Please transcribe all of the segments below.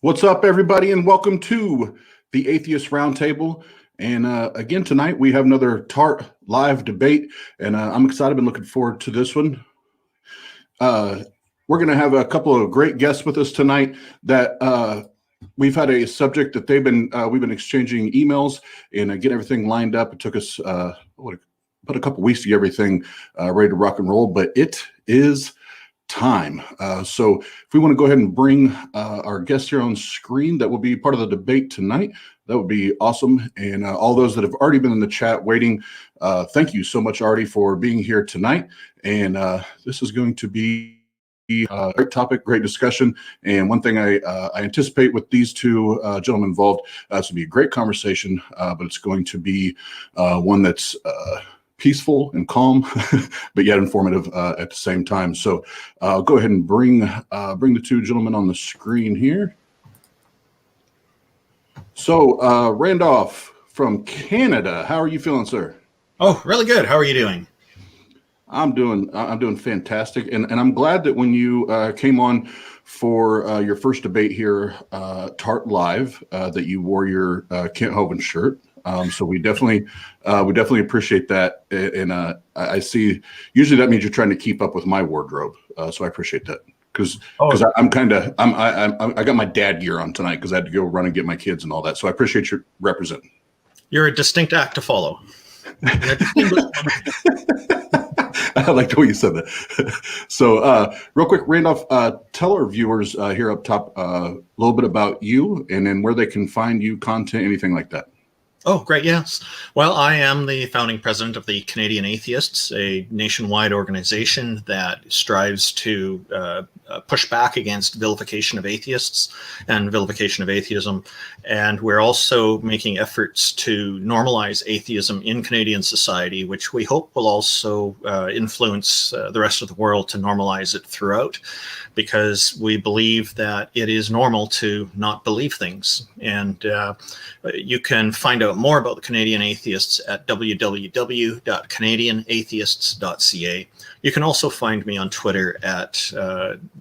What's up, everybody, and welcome to the Atheist Roundtable. And again, tonight we have another TART live debate, and I'm excited. I've been looking forward to this one. We're going to have a couple of great guests with us tonight that we've had a subject that we've been exchanging emails and get everything lined up. It took us about a couple weeks to get everything ready to rock and roll, but it is time. So if we want to go ahead and bring our guests here on screen that will be part of the debate tonight, that would be awesome. And all those that have already been in the chat waiting, thank you so much, Artie, for being here tonight. And this is going to be a great topic, great discussion. And one thing I anticipate with these two gentlemen involved, this will be a great conversation, but it's going to be one that's peaceful and calm, but yet informative at the same time. So I'll go ahead and bring the two gentlemen on the screen here. So Randolph from Canada, how are you feeling, sir? Oh, really good. How are you doing? I'm doing fantastic, and I'm glad that when you came on for your first debate here, TART Live, that you wore your Kent Hovind shirt. So we definitely appreciate that, and I see. Usually that means you're trying to keep up with my wardrobe, so I appreciate that because I got my dad gear on tonight because I had to go run and get my kids and all that. So I appreciate your representing. You're a distinct act to follow. I like the way you said that. So real quick, Randolph, tell our viewers here up top a little bit about you and then where they can find you, content, anything like that. Oh, great. Yes. Well, I am the founding president of the Canadian Atheists, a nationwide organization that strives to push back against vilification of atheists and vilification of atheism. And we're also making efforts to normalize atheism in Canadian society, which we hope will also influence the rest of the world to normalize it throughout, because we believe that it is normal to not believe things. And you can find out more about the Canadian Atheists at www.canadianatheists.ca. You can also find me on Twitter at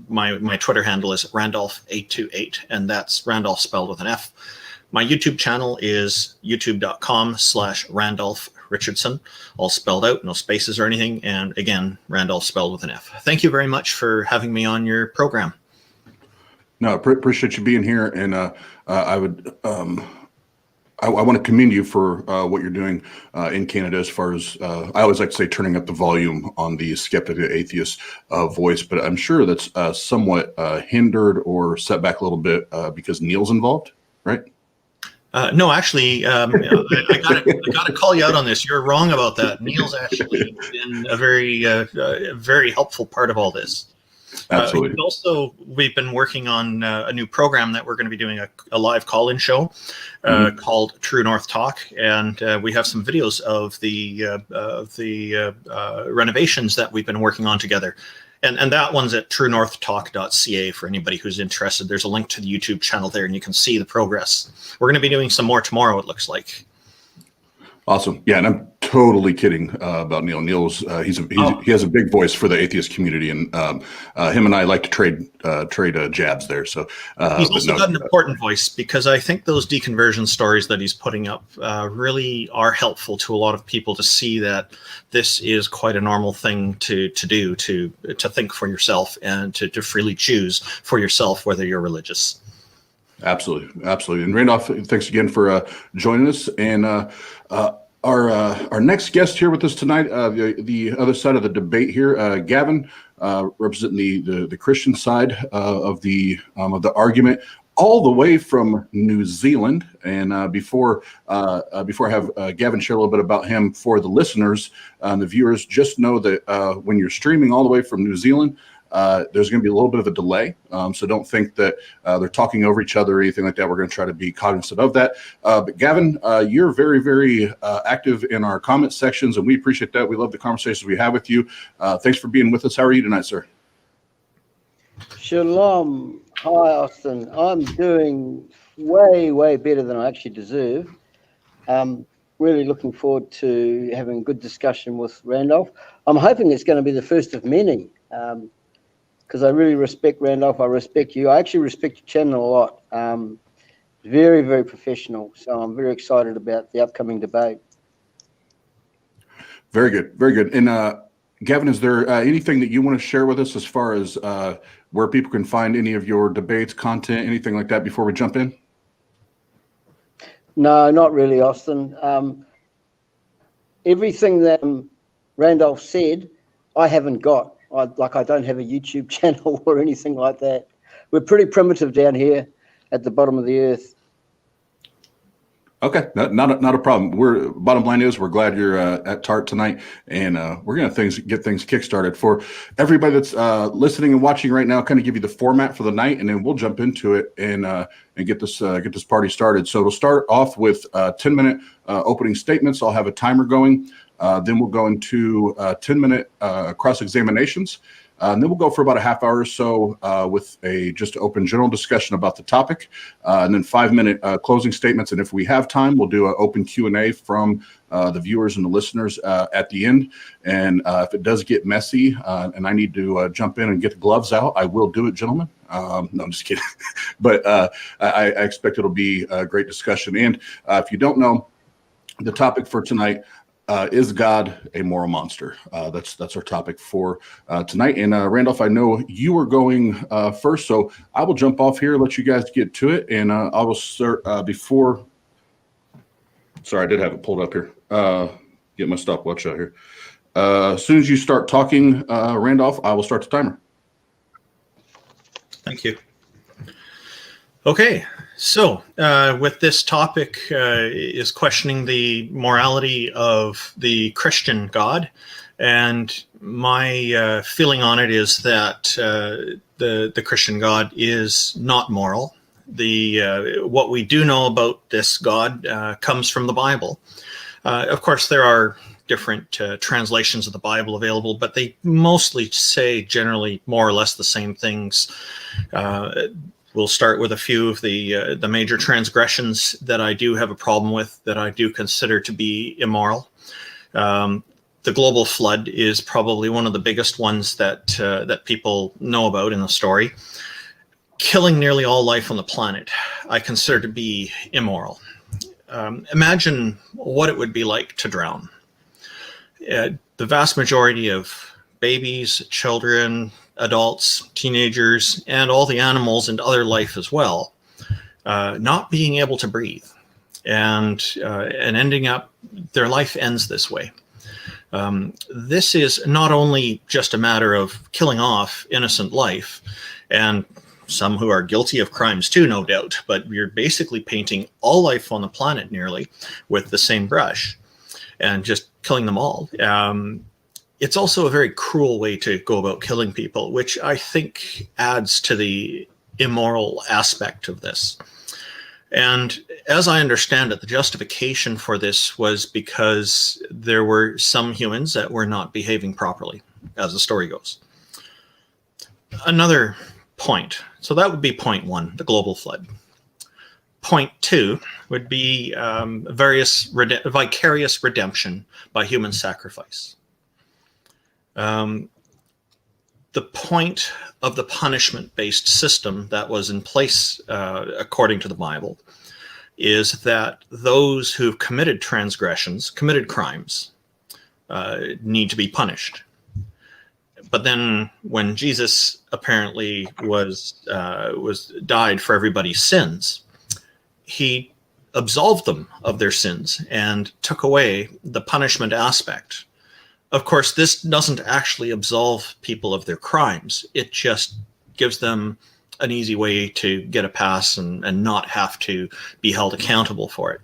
my Twitter handle is Randolph828, and that's Randolph spelled with an F. My YouTube channel is youtube.com/Randolf Richardson, all spelled out, no spaces or anything. And again, Randolph spelled with an F. Thank you very much for having me on your program. No, appreciate you being here, and I want to commend you for what you're doing in Canada as far as, I always like to say, turning up the volume on the skeptic atheist voice, but I'm sure that's somewhat hindered or set back a little bit because Neil's involved, right? No, actually, I got to call you out on this. You're wrong about that. Neil's actually been a very helpful part of all this. Absolutely. We've been working on a new program that we're going to be doing a live call-in show called True North Talk, and we have some videos of the renovations that we've been working on together. And that one's at truenorthtalk.ca for anybody who's interested. There's a link to the YouTube channel there, and you can see the progress. We're going to be doing some more tomorrow, it looks like. Awesome. Yeah, and I'm totally kidding about Neil. Neil's he has a big voice for the atheist community, and him and I like to trade jabs there. So he's also got an important voice, because I think those deconversion stories that he's putting up really are helpful to a lot of people to see that this is quite a normal thing to do, to think for yourself and to freely choose for yourself whether you're religious. Absolutely. And Randolph, thanks again for joining us. And our next guest here with us tonight, the other side of the debate here, Gavin, representing the Christian side of the argument, all the way from New Zealand. And before I have Gavin share a little bit about him for the listeners and the viewers, just know that when you're streaming all the way from New Zealand, there's going to be a little bit of a delay, so don't think that they're talking over each other or anything like that. We're going to try to be cognizant of that. But Gavin, you're very, very active in our comment sections, and we appreciate that. We love the conversations we have with you. Thanks for being with us. How are you tonight, sir? Shalom. Hi, Austin. I'm doing way, way better than I actually deserve. Really looking forward to having a good discussion with Randolph. I'm hoping it's going to be the first of many. because I really respect Randolph. I respect you. I actually respect your channel a lot. Very, very professional. So I'm very excited about the upcoming debate. Very good. Very good. And Gavin, is there anything that you want to share with us as far as where people can find any of your debates, content, anything like that before we jump in? No, not really, Austin. Everything that Randolph said, I haven't got. I don't have a YouTube channel or anything like that. We're pretty primitive down here at the bottom of the earth. Okay, not a problem. Bottom line is we're glad you're at TART tonight, and we're gonna get things kickstarted for everybody that's listening and watching right now. Kind of give you the format for the night, and then we'll jump into it and get this party started. So we'll start off with 10-minute opening statements. I'll have a timer going. Then we'll go into 10-minute cross examinations. And then we'll go for about a half hour or so with just open general discussion about the topic, and then 5-minute closing statements. And if we have time, we'll do an open Q&A from the viewers and the listeners at the end. And if it does get messy and I need to jump in and get the gloves out, I will do it, gentlemen. No, I'm just kidding. But I expect it'll be a great discussion. And if you don't know, the topic for tonight is God a moral monster? That's our topic for tonight. And Randolph, I know you were going first, so I will jump off here, let you guys get to it, and I will start before. Sorry, I did have it pulled up here. Get my stopwatch out here. As soon as you start talking, Randolph, I will start the timer. Thank you. Okay, so with this topic is questioning the morality of the Christian God, and my feeling on it is that the Christian God is not moral. What we do know about this God comes from the Bible. Of course, there are different translations of the Bible available, but they mostly say generally more or less the same things. We'll start with a few of the major transgressions that I do have a problem with, that I do consider to be immoral. The global flood is probably one of the biggest ones that people know about in the story. Killing nearly all life on the planet, I consider to be immoral. Imagine what it would be like to drown. The vast majority of babies, children, adults, teenagers, and all the animals and other life as well, not being able to breathe, and ending up, their life ends this way. This is not only just a matter of killing off innocent life, and some who are guilty of crimes too, no doubt, but you're basically painting all life on the planet nearly with the same brush and just killing them all. It's also a very cruel way to go about killing people, which I think adds to the immoral aspect of this. And as I understand it, the justification for this was because there were some humans that were not behaving properly, as the story goes. Another point, so that would be point one, the global flood. Point two would be vicarious redemption by human sacrifice. The point of the punishment-based system that was in place, according to the Bible, is that those who've committed transgressions, committed crimes, need to be punished. But then, when Jesus apparently was died for everybody's sins, he absolved them of their sins and took away the punishment aspect. Of course, this doesn't actually absolve people of their crimes. It just gives them an easy way to get a pass and not have to be held accountable for it.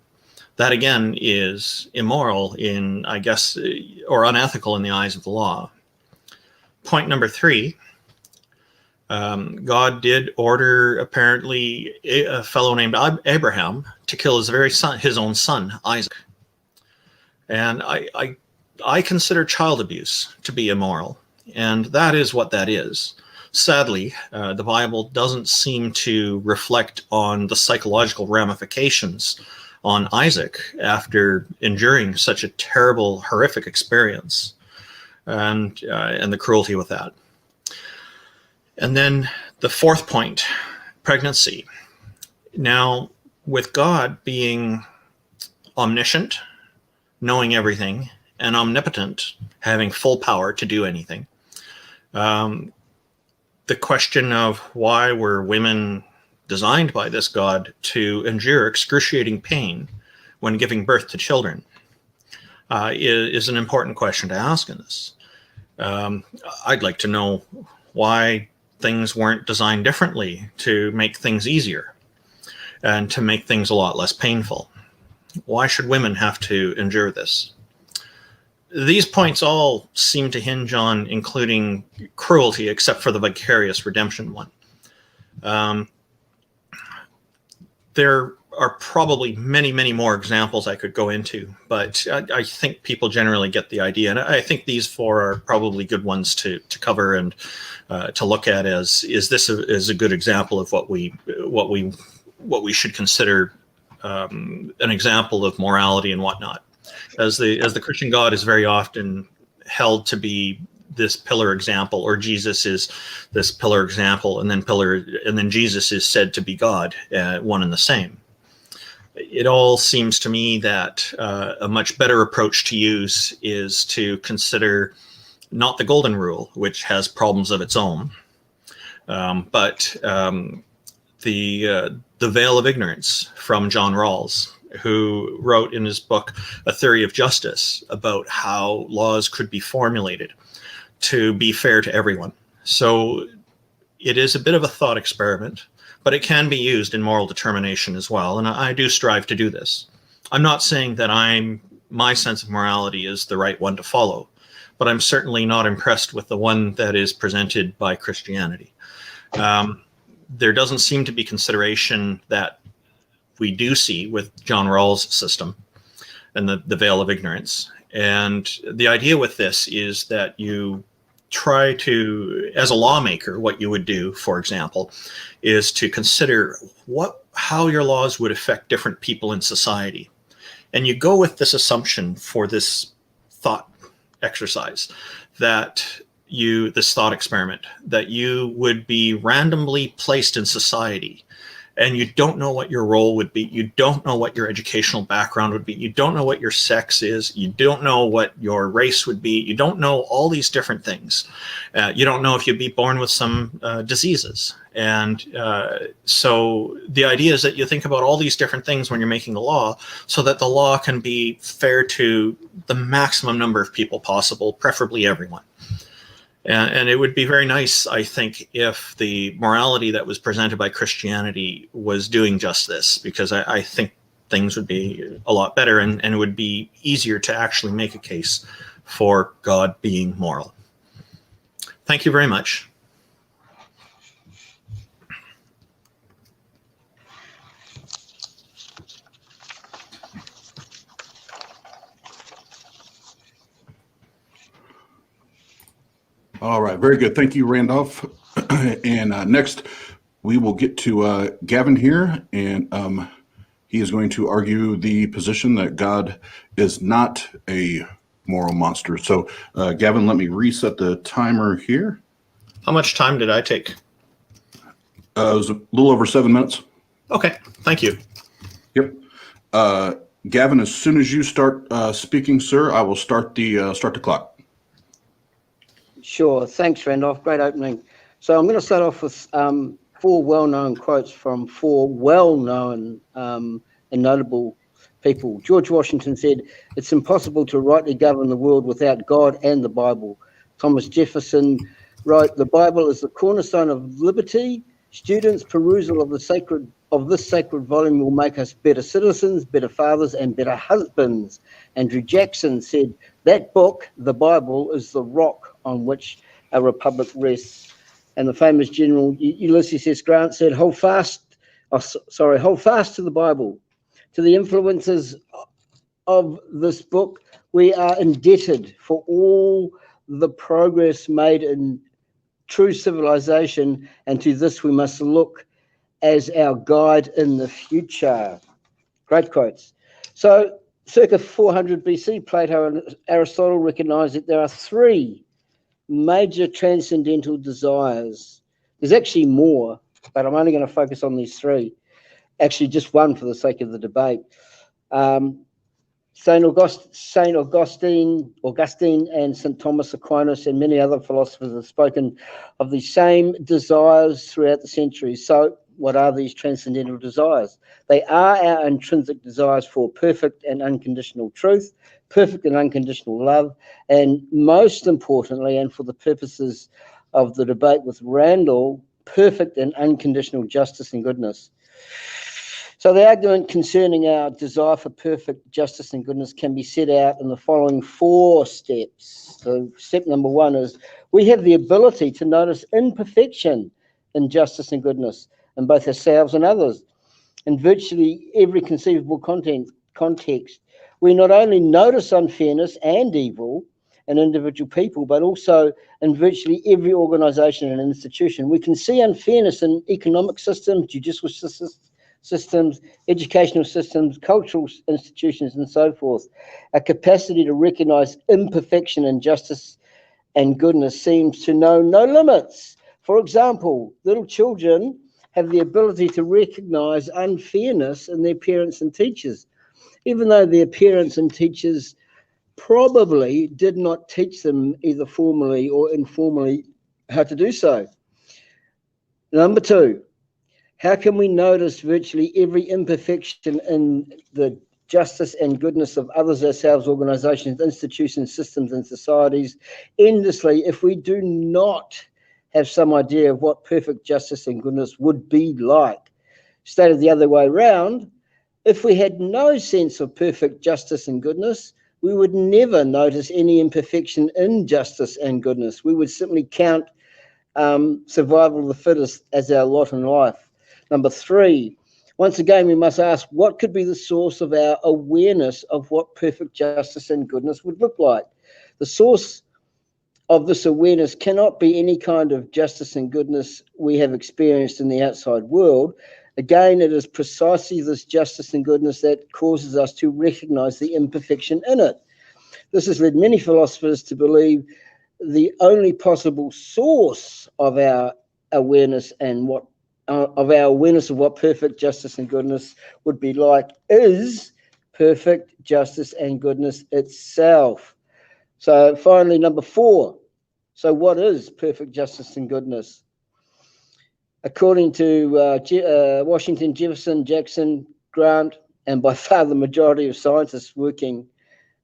That, again, is immoral in, I guess, or unethical in the eyes of the law. Point number three, God did order, apparently, a fellow named Abraham to kill his own son, Isaac. And I consider child abuse to be immoral, and that is what that is. Sadly, the Bible doesn't seem to reflect on the psychological ramifications on Isaac after enduring such a terrible, horrific experience, and the cruelty with that. And then the fourth point, pregnancy. Now, with God being omniscient, knowing everything, and omnipotent, having full power to do anything, the question of why were women designed by this God to endure excruciating pain when giving birth to children is an important question to ask in this. I'd like to know why things weren't designed differently to make things easier and to make things a lot less painful. Why should women have to endure this? These points all seem to hinge on including cruelty, except for the vicarious redemption one. There are probably many, many more examples I could go into, but I think people generally get the idea. And I think these four are probably good ones to cover and to look at as, is this a good example of what we should consider an example of morality and whatnot. As the Christian God is very often held to be this pillar example, or Jesus is this pillar example, and then Jesus is said to be God, one and the same. It all seems to me that a much better approach to use is to consider not the golden rule, which has problems of its own, but the veil of ignorance from John Rawls, who wrote in his book A Theory of Justice about how laws could be formulated to be fair to everyone. So it is a bit of a thought experiment, but it can be used in moral determination as well. And I do strive to do this. I'm not saying that my sense of morality is the right one to follow, but I'm certainly not impressed with the one that is presented by Christianity. There doesn't seem to be consideration that we do see with John Rawls' system and the veil of ignorance. And the idea with this is that you try to, as a lawmaker, what you would do, for example, is to consider how your laws would affect different people in society. And you go with this assumption for this thought exercise, this thought experiment, that you would be randomly placed in society, and you don't know what your role would be. You don't know what your educational background would be. You don't know what your sex is. You don't know what your race would be. You don't know all these different things. You don't know if you'd be born with some diseases. And so the idea is that you think about all these different things when you're making a law, so that the law can be fair to the maximum number of people possible, preferably everyone. And it would be very nice, I think, if the morality that was presented by Christianity was doing just this, because I think things would be a lot better, and it would be easier to actually make a case for God being moral. Thank you very much. All right, very good. Thank you, Randolph. And next, we will get to Gavin here, and he is going to argue the position that God is not a moral monster. So, Gavin, let me reset the timer here. How much time did I take? It was a little over 7 minutes. Okay, thank you. Yep. Gavin, as soon as you start speaking, sir, I will start the clock. Sure. Thanks, Randolph. Great opening. So I'm going to start off with four well-known quotes from four well-known and notable people. George Washington said, "It's impossible to rightly govern the world without God and the Bible." Thomas Jefferson wrote, "The Bible is the cornerstone of liberty. Students' perusal of this sacred volume will make us better citizens, better fathers, and better husbands." Andrew Jackson said, "That book, the Bible, is the rock on which a republic rests." And the famous General Ulysses S. Grant said, hold fast to the Bible. To the influences of this book, we are indebted for all the progress made in true civilization, and to this we must look as our guide in the future. Great quotes. So, circa 400 BC, Plato and Aristotle recognized that there are three major transcendental desires There's actually more, but I'm only going to focus on these three. Actually, just one for the sake of the debate. Saint Augustine, and St. Thomas Aquinas and many other philosophers have spoken of the same desires throughout the centuries. So what are these transcendental desires? They are our intrinsic desires for perfect and unconditional truth, perfect and unconditional love, and most importantly, and for the purposes of the debate with Randall, perfect and unconditional justice and goodness. So the argument concerning our desire for perfect justice and goodness can be set out in the following 4 steps. So step number 1 is we have the ability to notice imperfection in justice and goodness in both ourselves and others. In virtually every conceivable context, we not only notice unfairness and evil in individual people, but also in virtually every organisation and institution. We can see unfairness in economic systems, judicial systems, educational systems, cultural institutions, and so forth. Our capacity to recognise imperfection in justice and goodness seems to know no limits. For example, little children have the ability to recognise unfairness in their parents and teachers, even though their parents and teachers probably did not teach them either formally or informally how to do so. Number 2, how can we notice virtually every imperfection in the justice and goodness of others, ourselves, organisations, institutions, systems, and societies endlessly if we do not have some idea of what perfect justice and goodness would be like? Stated the other way around, if we had no sense of perfect justice and goodness, we would never notice any imperfection in justice and goodness. We would simply count survival of the fittest as our lot in life. Number 3, once again, we must ask what could be the source of our awareness of what perfect justice and goodness would look like. The source of this awareness cannot be any kind of justice and goodness we have experienced in the outside world. Again, it is precisely this justice and goodness that causes us to recognize the imperfection in it. This has led many philosophers to believe the only possible source of our awareness and of what perfect justice and goodness would be like is perfect justice and goodness itself. So finally, number 4. So what is perfect justice and goodness? According to Washington, Jefferson, Jackson, Grant, and by far the majority of scientists working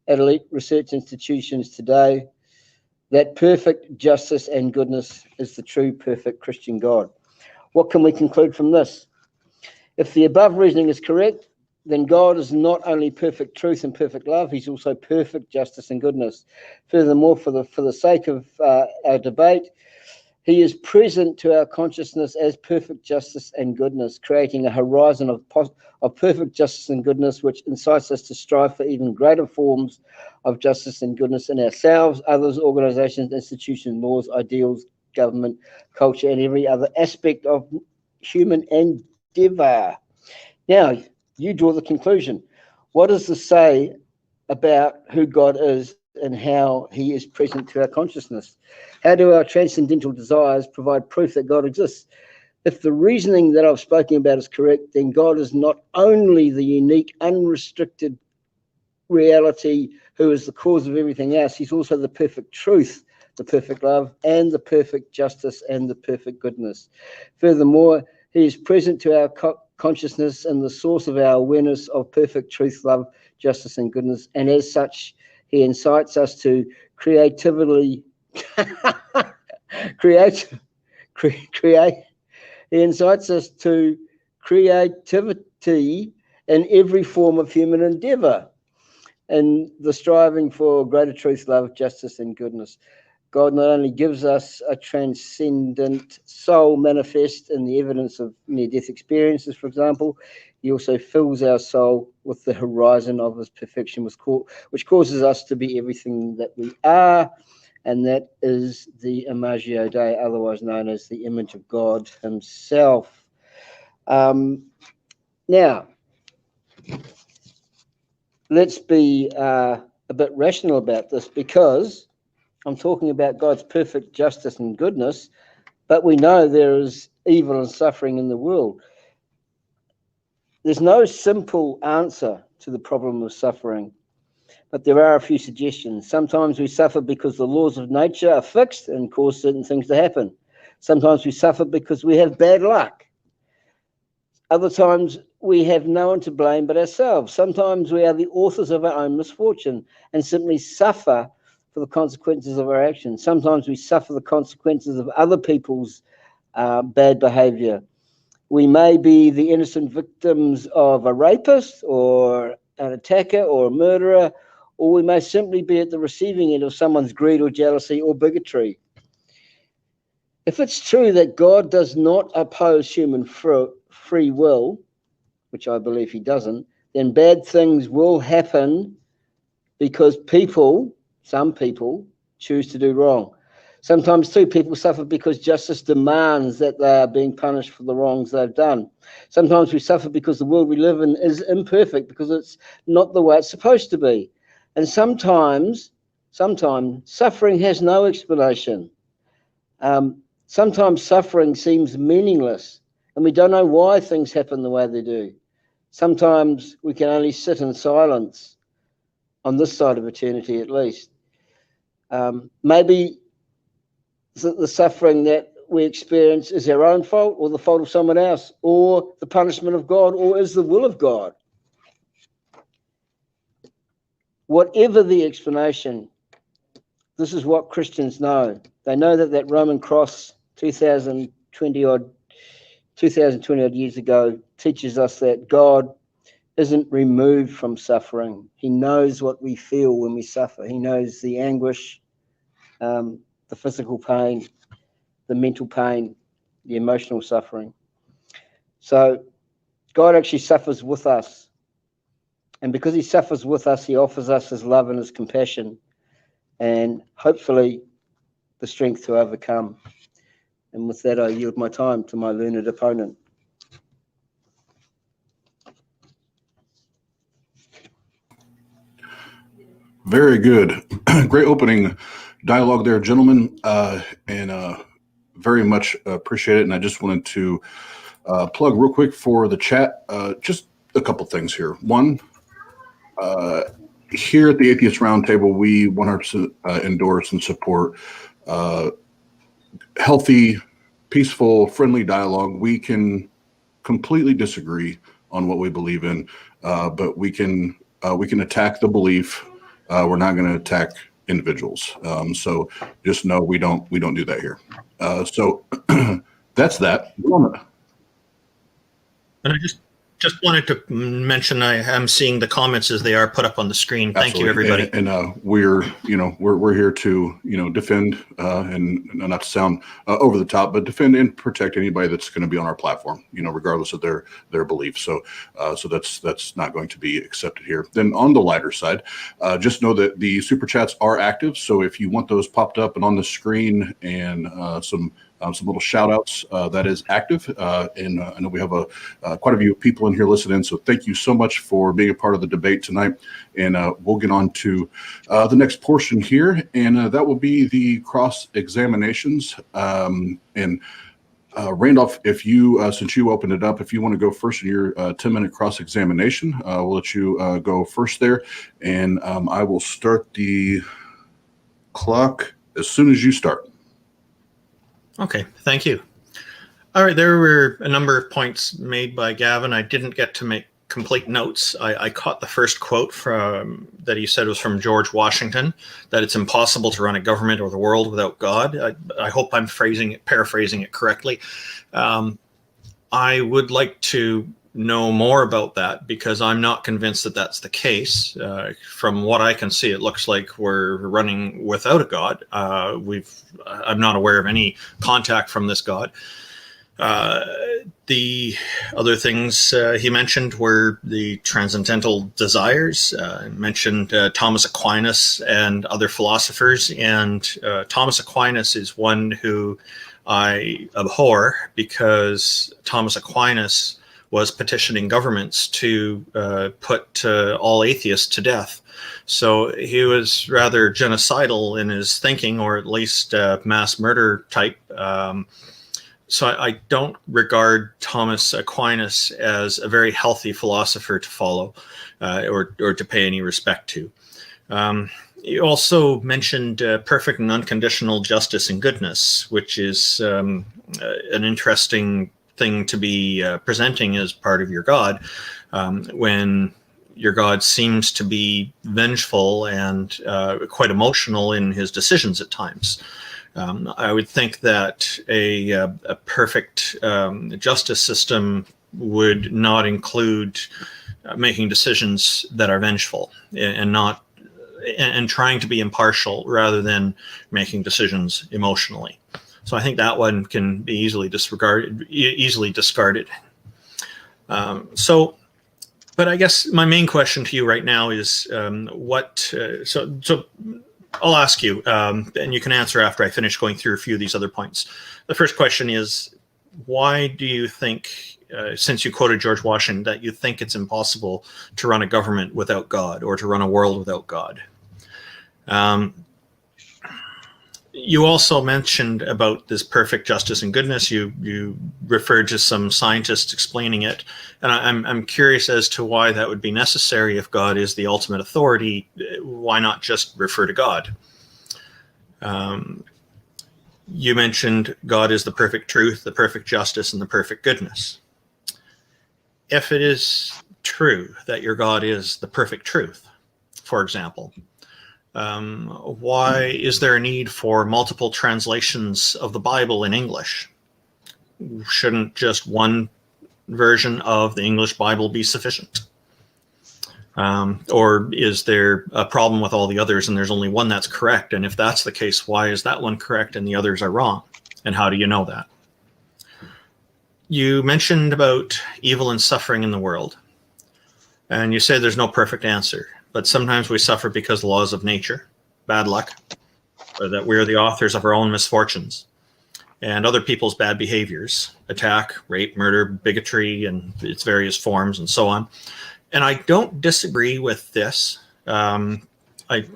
at elite research institutions today, that perfect justice and goodness is the true perfect Christian God. What can we conclude from this? If the above reasoning is correct, then God is not only perfect truth and perfect love, he's also perfect justice and goodness. Furthermore, for the sake of our debate, he is present to our consciousness as perfect justice and goodness, creating a horizon of perfect justice and goodness, which incites us to strive for even greater forms of justice and goodness in ourselves, others, organizations, institutions, laws, ideals, government, culture, and every other aspect of human endeavor. Now, you draw the conclusion. What does this say about who God is and how he is present to our consciousness? How do our transcendental desires provide proof that God exists? If the reasoning that I've spoken about is correct, then God is not only the unique, unrestricted reality who is the cause of everything else, he's also the perfect truth, the perfect love, and the perfect justice and the perfect goodness. Furthermore, he is present to our consciousness and the source of our awareness of perfect truth, love, justice, and goodness. And as such, he incites us to creatively he incites us to creativity in every form of human endeavor and the striving for greater truth, love, justice, and goodness. God not only gives us a transcendent soul manifest in the evidence of near-death experiences, for example, he also fills our soul with the horizon of his perfection, which causes us to be everything that we are, and that is the Imago Dei, otherwise known as the image of God himself. Now, let's be a bit rational about this, because I'm talking about God's perfect justice and goodness, but we know there is evil and suffering in the world. There's no simple answer to the problem of suffering, but there are a few suggestions. Sometimes we suffer because the laws of nature are fixed and cause certain things to happen. Sometimes we suffer because we have bad luck. Other times we have no one to blame but ourselves. Sometimes we are the authors of our own misfortune and simply suffer for the consequences of our actions. Sometimes we suffer the consequences of other people's bad behavior. We may be the innocent victims of a rapist or an attacker or a murderer, or we may simply be at the receiving end of someone's greed or jealousy or bigotry. If it's true that God does not oppose human free will, which I believe he doesn't, then bad things will happen because some people, choose to do wrong. Sometimes too, people suffer because justice demands that they are being punished for the wrongs they've done. Sometimes we suffer because the world we live in is imperfect, because it's not the way it's supposed to be. And sometimes suffering has no explanation. Sometimes suffering seems meaningless, and we don't know why things happen the way they do. Sometimes we can only sit in silence, on this side of eternity at least. Maybe the suffering that we experience is our own fault, or the fault of someone else, or the punishment of God, or is the will of God. Whatever the explanation, this is what Christians know. They know that Roman cross 2020 odd years ago teaches us that God isn't removed from suffering. He knows what we feel when we suffer. He knows the anguish, the physical pain, the mental pain, the emotional suffering. So God actually suffers with us. And because he suffers with us, he offers us his love and his compassion, and hopefully the strength to overcome. And with that, I yield my time to my learned opponent. Very good. Great opening dialogue there, gentlemen, and very much appreciate it. And I just wanted to plug real quick for the chat, just a couple things here. One, here at the Atheist Roundtable, we 100% endorse and support healthy, peaceful, friendly dialogue. We can completely disagree on what we believe in, but we can attack the belief. We're not going to attack individuals. So just know we don't do that here. So that's that. And I just wanted to mention, I am seeing the comments as they are put up on the screen. Thank you, everybody. And we're here to defend and not to sound over the top, but defend and protect anybody that's going to be on our platform, regardless of their beliefs. So that's not going to be accepted here. Then on the lighter side, just know that the super chats are active. So if you want those popped up and on the screen, and some little shout outs, that is active. And I know we have quite a few people in here listening. So thank you so much for being a part of the debate tonight. And we'll get on to the next portion here. And that will be the cross examinations. And Randolph, if you, since you opened it up, if you want to go first in your 10-minute cross examination, we'll let you go first there. And I will start the clock as soon as you start. Okay, thank you. All right, there were a number of points made by Gavin. I didn't get to make complete notes. I caught the first quote that he said was from George Washington, that it's impossible to run a government or the world without God. I hope I'm paraphrasing it correctly. I would like to know more about that, because I'm not convinced that that's the case. From what I can see, it looks like we're running without a God. I'm not aware of any contact from this God. The other things he mentioned were the transcendental desires. Mentioned Thomas Aquinas and other philosophers, and Thomas Aquinas is one who I abhor, because Thomas Aquinas was petitioning governments to put all atheists to death. So he was rather genocidal in his thinking, or at least mass murder type. So I don't regard Thomas Aquinas as a very healthy philosopher to follow or to pay any respect to. You also mentioned perfect and unconditional justice and goodness, which is an interesting thing to be presenting as part of your God, when your God seems to be vengeful and quite emotional in his decisions at times. I would think that a perfect justice system would not include making decisions that are vengeful and trying to be impartial rather than making decisions emotionally. So I think that one can be easily discarded. But I guess my main question to you right now is so I'll ask you, and you can answer after I finish going through a few of these other points. The first question is, why do you think, since you quoted George Washington, that you think it's impossible to run a government without God or to run a world without God? You also mentioned about this perfect justice and goodness. You referred to some scientists explaining it, and I'm curious as to why that would be necessary. If God is the ultimate authority, why not just refer to God? You mentioned God is the perfect truth, the perfect justice, and the perfect goodness. If it is true that your God is the perfect truth, for example, why is there a need for multiple translations of the Bible in English? Shouldn't just one version of the English Bible be sufficient? Or is there a problem with all the others and there's only one that's correct? And if that's the case, why is that one correct and the others are wrong? And how do you know that? You mentioned about evil and suffering in the world. And you say there's no perfect answer. But sometimes we suffer because of the laws of nature, bad luck, or that we're the authors of our own misfortunes and other people's bad behaviors, attack, rape, murder, bigotry, and its various forms, and so on. And I don't disagree with this. I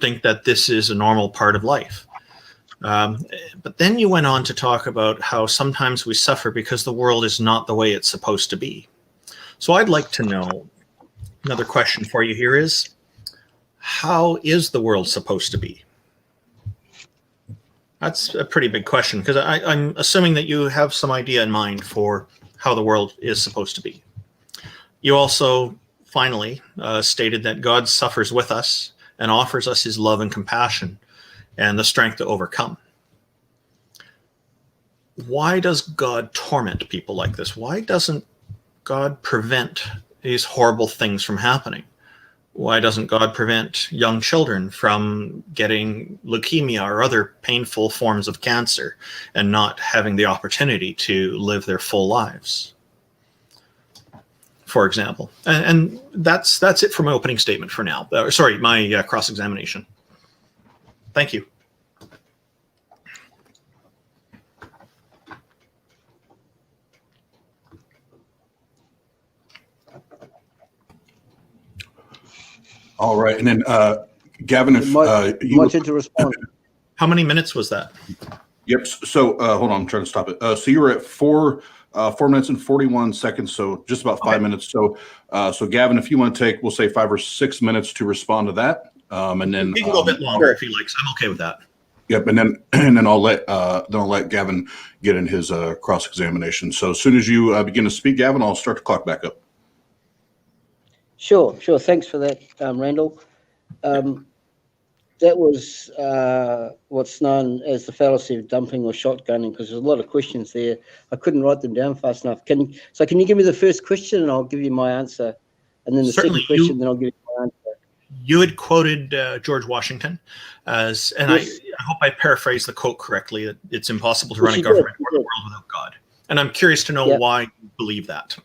think that this is a normal part of life. But then you went on to talk about how sometimes we suffer because the world is not the way it's supposed to be. So I'd like to know, another question for you here is, how is the world supposed to be? That's a pretty big question, because I'm assuming that you have some idea in mind for how the world is supposed to be. You also finally stated that God suffers with us and offers us his love and compassion and the strength to overcome. Why does God torment people like this? Why doesn't God prevent these horrible things from happening? Why doesn't God prevent young children from getting leukemia or other painful forms of cancer and not having the opportunity to live their full lives, for example? And that's it for my opening statement for now. Sorry, my cross-examination. Thank you. All right, and then Gavin, if you wanted to respond. How many minutes was that? Yep. So hold on, I'm trying to stop it. So you were at 4 minutes and 41 seconds, so just about 5 minutes. So so Gavin, if you want to take, we'll say 5 or 6 minutes to respond to that, and then you can go a bit longer if he likes. I'm okay with that. Yep, and then I'll let Gavin get in his cross examination. So as soon as you begin to speak, Gavin, I'll start the clock back up. Sure. Thanks for that, Randall. That was what's known as the fallacy of dumping or shotgunning, because there's a lot of questions there. I couldn't write them down fast enough. Can you give me the first question and I'll give you my answer, and then the Certainly, second question, then I'll give you my answer. You had quoted George Washington as, and yes. I hope I paraphrased the quote correctly, that it's impossible to run a government or the world without God. And I'm curious to know why you believe that.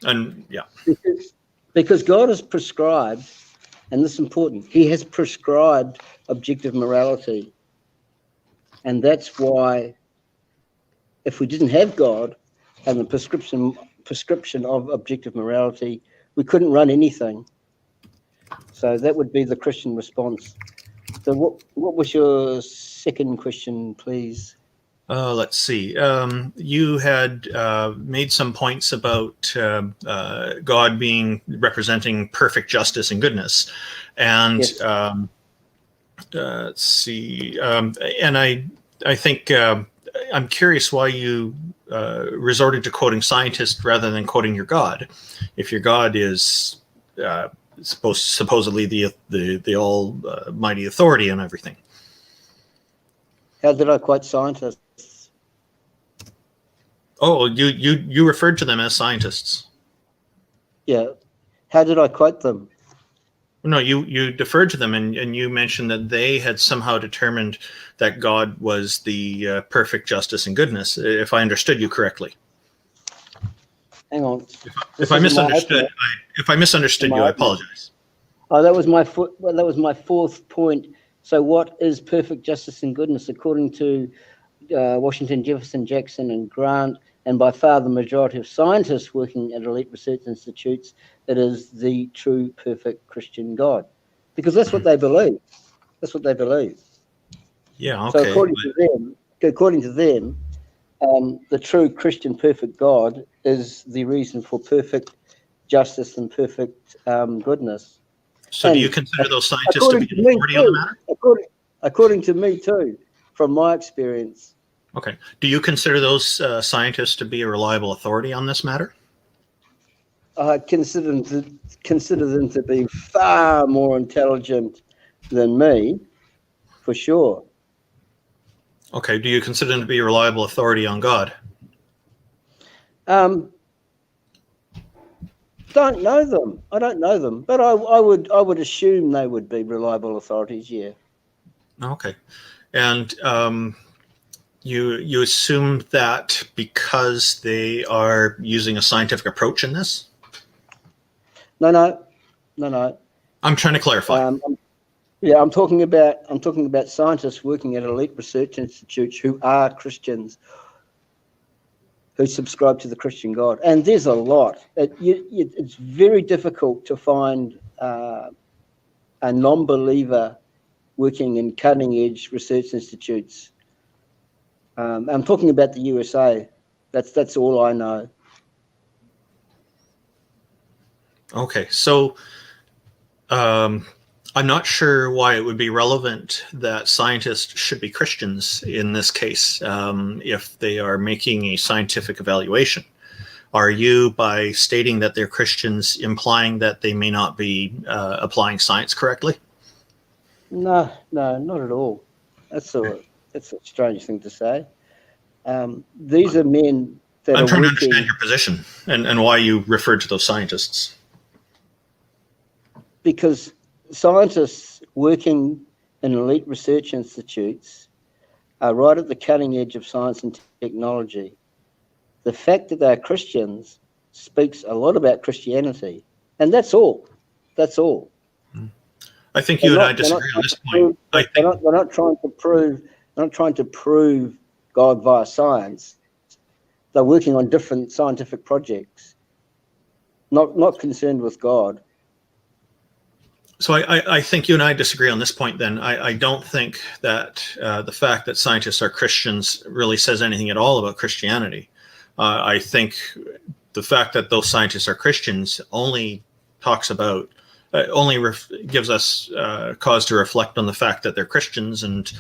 And yeah. Because God has prescribed, and this is important, he has prescribed objective morality. And that's why if we didn't have God and the prescription of objective morality, we couldn't run anything. So that would be the Christian response. So what was your second question, please? Let's see. You had made some points about God being representing perfect justice and goodness, and Yes. let's see. And I think I'm curious why you resorted to quoting scientists rather than quoting your God, if your God is supposedly the almighty authority and everything. How did I quote scientists? Oh, you referred to them as scientists. Yeah. How did I quote them? No, you deferred to them, and you mentioned that they had somehow determined that God was the perfect justice and goodness, if I understood you correctly. Hang on. If I misunderstood you, I apologize. Oh, that was my fourth point. So what is perfect justice and goodness? According to Washington, Jefferson, Jackson, and Grant, and by far the majority of scientists working at elite research institutes, it is the true, perfect Christian God. Because that's what they believe. That's what they believe. Yeah, okay. So according to them, the true Christian perfect God is the reason for perfect justice and perfect goodness. So and do you consider those scientists to be an authority on the matter? According to me too, from my experience. Okay. Do you consider those scientists to be a reliable authority on this matter? I consider them to be far more intelligent than me, for sure. Okay. Do you consider them to be a reliable authority on God? Don't know them. I don't know them, but I would assume they would be reliable authorities. Yeah. Okay. And you assume that because they are using a scientific approach in this? No. I'm trying to clarify. I'm talking about scientists working at elite research institutes who are Christians, who subscribe to the Christian God, and there's a lot. It's very difficult to find a non-believer working in cutting-edge research institutes. I'm talking about the USA. That's all I know. Okay, so I'm not sure why it would be relevant that scientists should be Christians in this case if they are making a scientific evaluation. Are you, by stating that they're Christians, implying that they may not be applying science correctly? No, not at all. That's a strange thing to say. These are men that I'm are trying to working, understand your position and why you referred to those scientists. because scientists working in elite research institutes are right at the cutting edge of science and technology. The fact that they're Christians speaks a lot about Christianity, and that's all. That's all. I think you and I disagree on this point. They're not trying to prove God via science. They're working on different scientific projects, not concerned with God. So I think you and I disagree on this point then. I don't think that the fact that scientists are Christians really says anything at all about Christianity. I think the fact that those scientists are Christians only talks about, gives us cause to reflect on the fact that they're Christians, and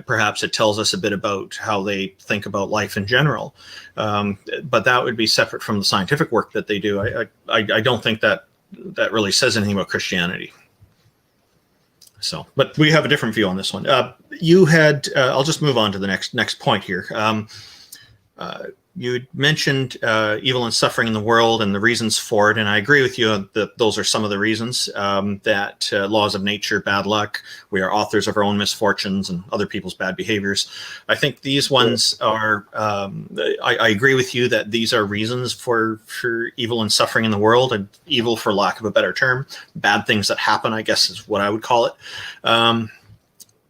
perhaps it tells us a bit about how they think about life in general. But that would be separate from the scientific work that they do. I don't think that really says anything about Christianity. So, but we have a different view on this one. You had, I'll just move on to the next point here. You mentioned evil and suffering in the world and the reasons for it, and I agree with you that those are some of the reasons, that laws of nature, bad luck, we are authors of our own misfortunes and other people's bad behaviors. I think these ones are, I agree with you that these are reasons for evil and suffering in the world, and evil, for lack of a better term, bad things that happen, I guess is what I would call it.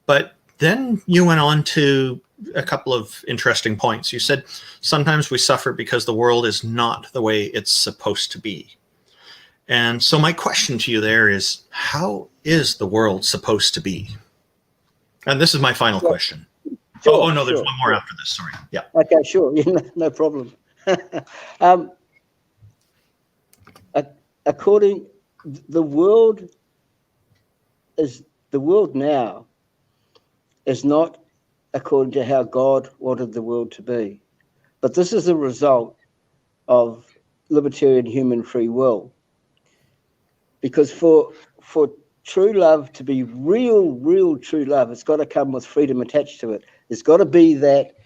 But then you went on to a couple of interesting points. You said sometimes we suffer because the world is not the way it's supposed to be. And so my question to you there is, how is the world supposed to be? And this is my final question. Oh, no, there's sure, one more sure. after this. Sorry. Yeah. Okay, sure. Yeah, no problem. According, the world now is not according to how God wanted the world to be, but this is a result of libertarian human free will. Because for true love to be real true love, it's got to come with freedom attached to it. There's got to be that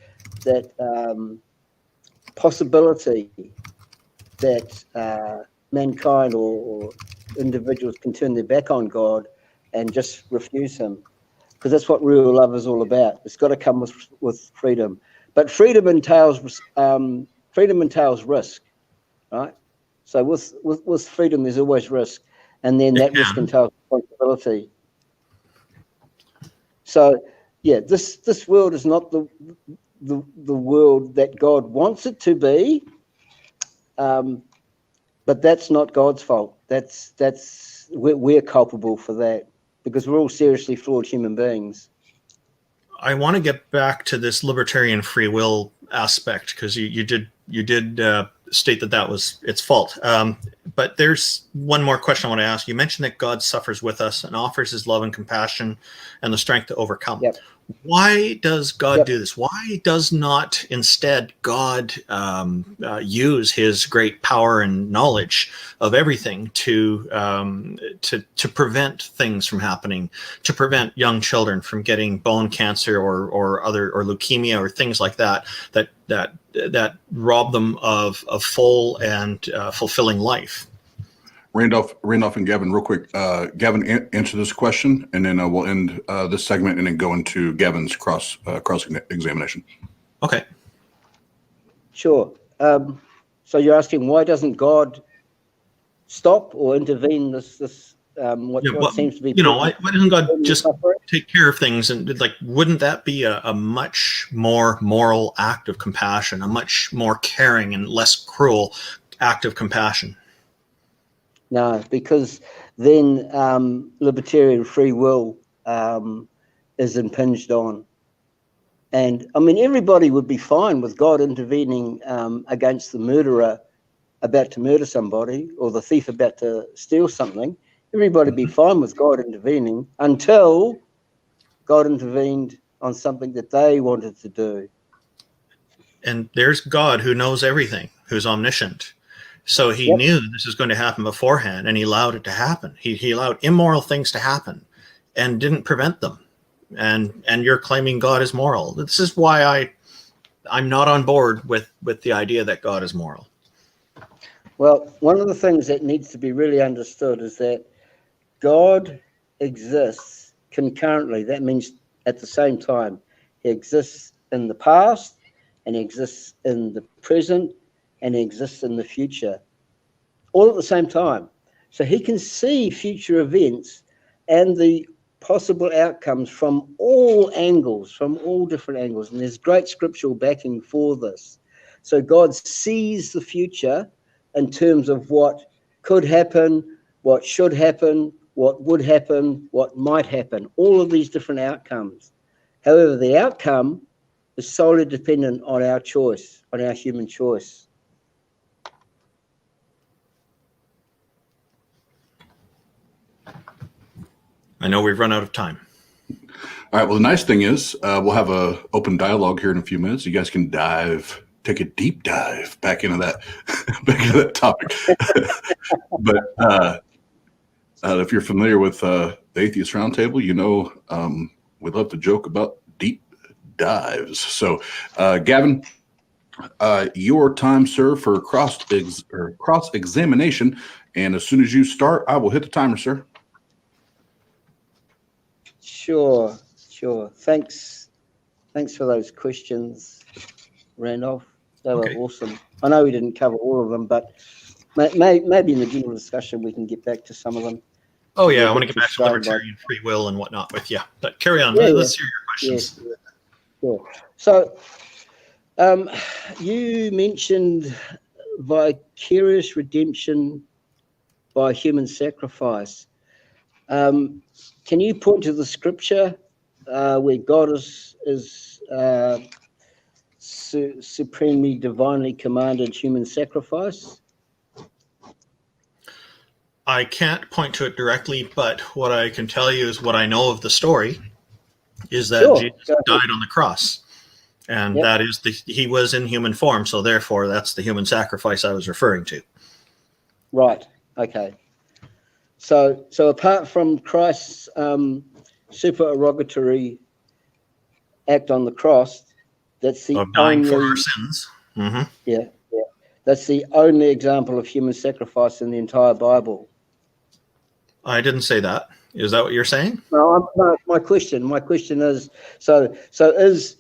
possibility that mankind or individuals can turn their back on God and just refuse him, because that's what real love is all about. It's got to come with freedom, but freedom entails risk, right? So with freedom, there's always risk, and then that risk entails responsibility. So yeah, this world is not the world that God wants it to be. But that's not God's fault. We're culpable for that, because we're all seriously flawed human beings. I want to get back to this libertarian free will aspect, because you did state that was its fault. But there's one more question I want to ask. You mentioned that God suffers with us and offers his love and compassion and the strength to overcome. Yep. Why does God do this? Why does not instead God use his great power and knowledge of everything to prevent things from happening, to prevent young children from getting bone cancer or leukemia or things like that rob them of full and fulfilling life? Randolph and Gavin, real quick. Gavin, answer this question, and then we'll end this segment and then go into Gavin's cross examination. Okay. Sure. So you're asking, why doesn't God stop or intervene what seems to be... why doesn't God just take care of things? And wouldn't that be a much more moral act of compassion, a much more caring and less cruel act of compassion? No, because then libertarian free will is impinged on. And I mean, everybody would be fine with God intervening against the murderer about to murder somebody, or the thief about to steal something. Everybody would be fine with God intervening until God intervened on something that they wanted to do. And there's God who knows everything, who's omniscient. So he knew this was going to happen beforehand, and he allowed it to happen. He allowed immoral things to happen and didn't prevent them. And you're claiming God is moral. This is why I'm not on board with the idea that God is moral. Well, one of the things that needs to be really understood is that God exists concurrently. That means at the same time. He exists in the past, and he exists in the present, and he exists in the future, all at the same time. So he can see future events and the possible outcomes from all angles, from all different angles. And there's great scriptural backing for this. So God sees the future in terms of what could happen, what should happen, what would happen, what might happen, all of these different outcomes. However, the outcome is solely dependent on our choice, on our human choice. I know we've run out of time. All right. Well, the nice thing is we'll have an open dialogue here in a few minutes. You guys can take a deep dive back into that topic. But if you're familiar with the Atheist Roundtable, we love to joke about deep dives. So, Gavin, your time, sir, for cross examination. And as soon as you start, I will hit the timer, sir. Sure. Thanks for those questions, Randolph. They were awesome. I know we didn't cover all of them, but maybe in the general discussion we can get back to some of them. Oh yeah, I want to get back to libertarian free will and whatnot with you. But carry on. Let's hear your questions. Sure. So you mentioned vicarious redemption by human sacrifice. Can you point to the scripture where God is supremely divinely commanded human sacrifice? I can't point to it directly, but what I can tell you is what I know of the story is that Sure, Jesus died on the cross. And Yep. that is he was in human form, so therefore that's the human sacrifice I was referring to. Right. Okay. So apart from Christ's supererogatory act on the cross, that's the Of dying for only our sins. Mm-hmm. yeah. That's the only example of human sacrifice in the entire Bible. I didn't say that. Is that what you're saying? No, my question is so is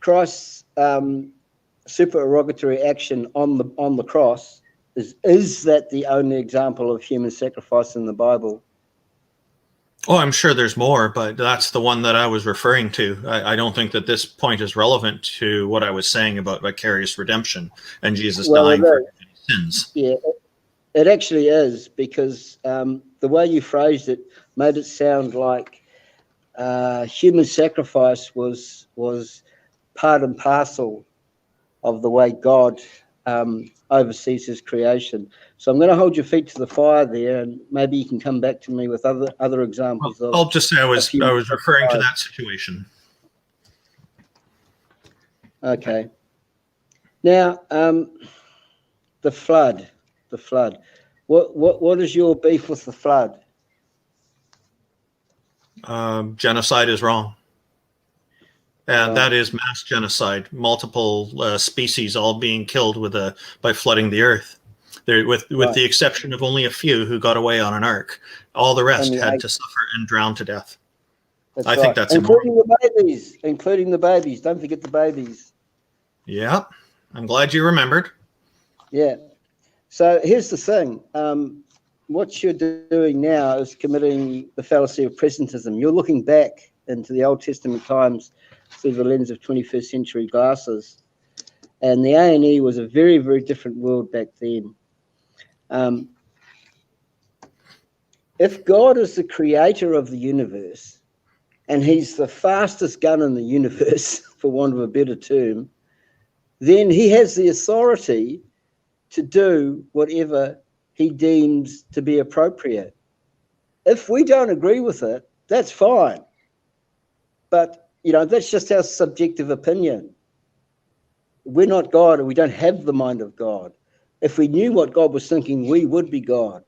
Christ's supererogatory action on the cross, is that the only example of human sacrifice in the Bible? Oh, I'm sure there's more, but that's the one that I was referring to. I don't think that this point is relevant to what I was saying about vicarious redemption and Jesus dying for sins. Yeah, it actually is, because the way you phrased it made it sound like human sacrifice was part and parcel of the way God oversees his creation. So I'm going to hold your feet to the fire there, and maybe you can come back to me with other examples. Well, I'll just say I was referring to that situation. Okay. Now, the flood. What is your beef with the flood? Genocide is wrong. And Right. that is mass genocide, multiple species all being killed by flooding the earth. With Right. the exception of only a few who got away on an ark. All the rest Only had 8. to suffer and drown to death. That's I right. think that's including the babies. Don't forget the babies. Yeah, I'm glad you remembered. Yeah. So here's the thing. What you're doing now is committing the fallacy of presentism. You're looking back into the Old Testament times through the lens of 21st century glasses. And the A&E was a very, very different world back then. If God is the creator of the universe, and he's the fastest gun in the universe, for want of a better term, then he has the authority to do whatever he deems to be appropriate. If we don't agree with it, that's fine. But, that's just our subjective opinion. We're not God, and we don't have the mind of God. If we knew what God was thinking, we would be God.